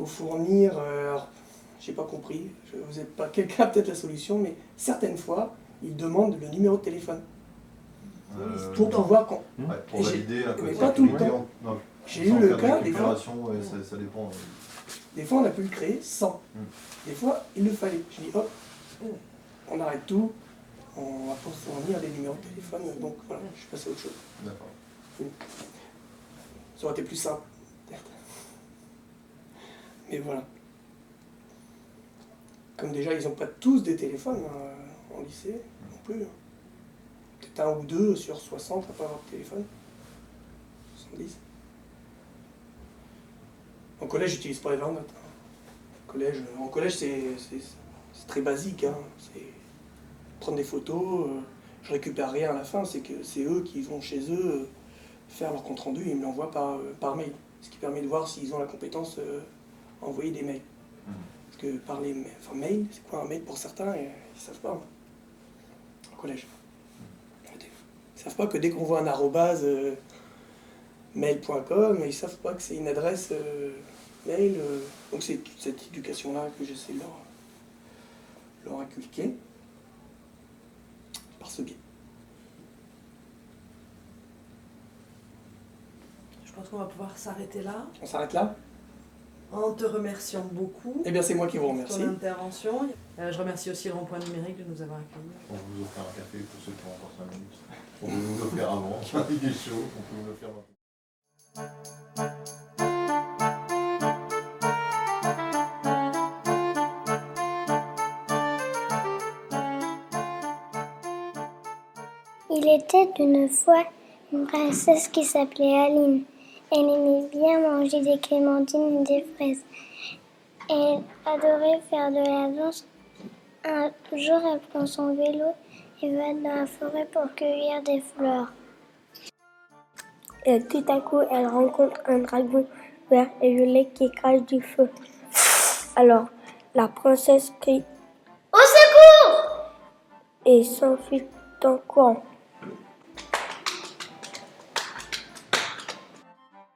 fournir... alors, j'ai pas compris, vous n'êtes pas quelqu'un a peut-être la solution, mais certaines fois, ils demandent le numéro de téléphone. Pour pouvoir... Ouais, pour valider la mais pas tout le temps. Non, J'ai eu le cas, des fois... ouais, ça dépend. Des fois, on a pu le créer sans. Des fois, il le fallait. Je dis, hop, on arrête tout, on va pas fournir des numéros de téléphone, donc voilà, je suis passé à autre chose. D'accord. Ça aurait été plus simple, peut-être. Mais voilà. Comme déjà, ils n'ont pas tous des téléphones en lycée, non plus. Peut-être un ou deux sur 60 à pas avoir de téléphone. 70. En collège, j'utilise pas Evernote. En collège, c'est très basique. Hein. C'est prendre des photos, je récupère rien à la fin, c'est que c'est eux qui vont chez eux faire leur compte-rendu et ils me l'envoient par mail. Ce qui permet de voir s'ils ont la compétence à envoyer des mails. Parce que par les mail, c'est quoi un mail pour certains, ils ne savent pas. Au collège. Ils ne savent pas que dès qu'on voit un arrobase mail.com, ils ne savent pas que c'est une adresse mail. Donc c'est toute cette éducation-là que j'essaie de leur inculquer par ce biais. Je pense qu'on va pouvoir s'arrêter là. On s'arrête là? En te remerciant beaucoup. Eh bien, c'est moi qui vous remercie. Pour ton intervention. Je remercie aussi le Rond-Point Numérique de nous avoir accueillis. On va vous offrir un café pour ceux qui ont encore 5 minutes. On peut vous l'offrir avant, il est chaud, on peut vous l'offrir maintenant. Il était une fois une princesse qui s'appelait Aline. Elle aimait bien manger des clémentines et des fraises. Elle adorait faire de la danse. Un jour, elle prend son vélo et va dans la forêt pour cueillir des fleurs. Et tout à coup, elle rencontre un dragon vert et violet qui crache du feu. Alors, la princesse crie « Au secours !» et s'enfuit en courant.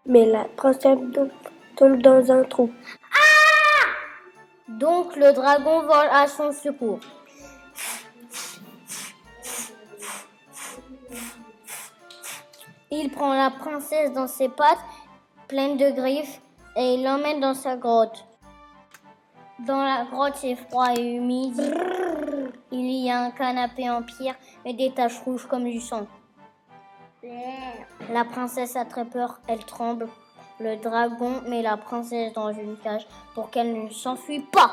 Mais la princesse tombe dans un trou. Ah! Donc le dragon vole à son secours. Il prend la princesse dans ses pattes, pleines de griffes, et il l'emmène dans sa grotte. Dans la grotte, c'est froid et humide. Il y a un canapé en pierre et des taches rouges comme du sang. La princesse a très peur, elle tremble. Le dragon met la princesse dans une cage pour qu'elle ne s'enfuit pas.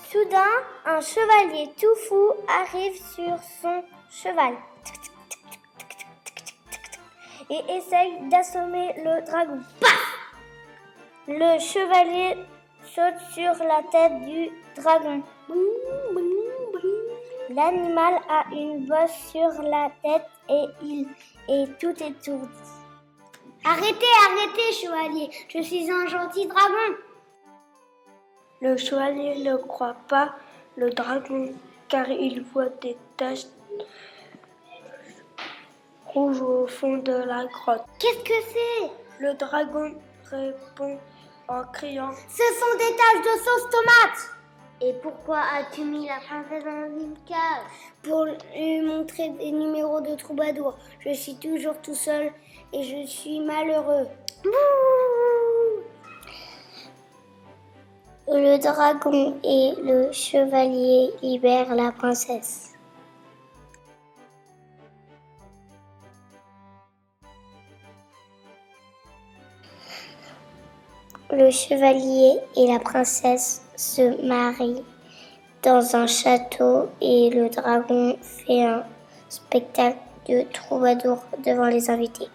Soudain, un chevalier tout fou arrive sur son cheval et essaye d'assommer le dragon. Paf! Le chevalier saute sur la tête du dragon. L'animal a une bosse sur la tête et il est tout étourdi. Arrêtez, chevalier, je suis un gentil dragon. Le chevalier ne croit pas le dragon car il voit des taches rouges au fond de la grotte. Qu'est-ce que c'est? Le dragon répond en criant « Ce sont des taches de sauce tomate !» Et pourquoi as-tu mis la princesse dans une cage? Pour lui montrer des numéros de troubadour. Je suis toujours tout seul et je suis malheureux. Bouh! Le dragon et le chevalier libèrent la princesse. Le chevalier et la princesse se marient dans un château et le dragon fait un spectacle de troubadour devant les invités.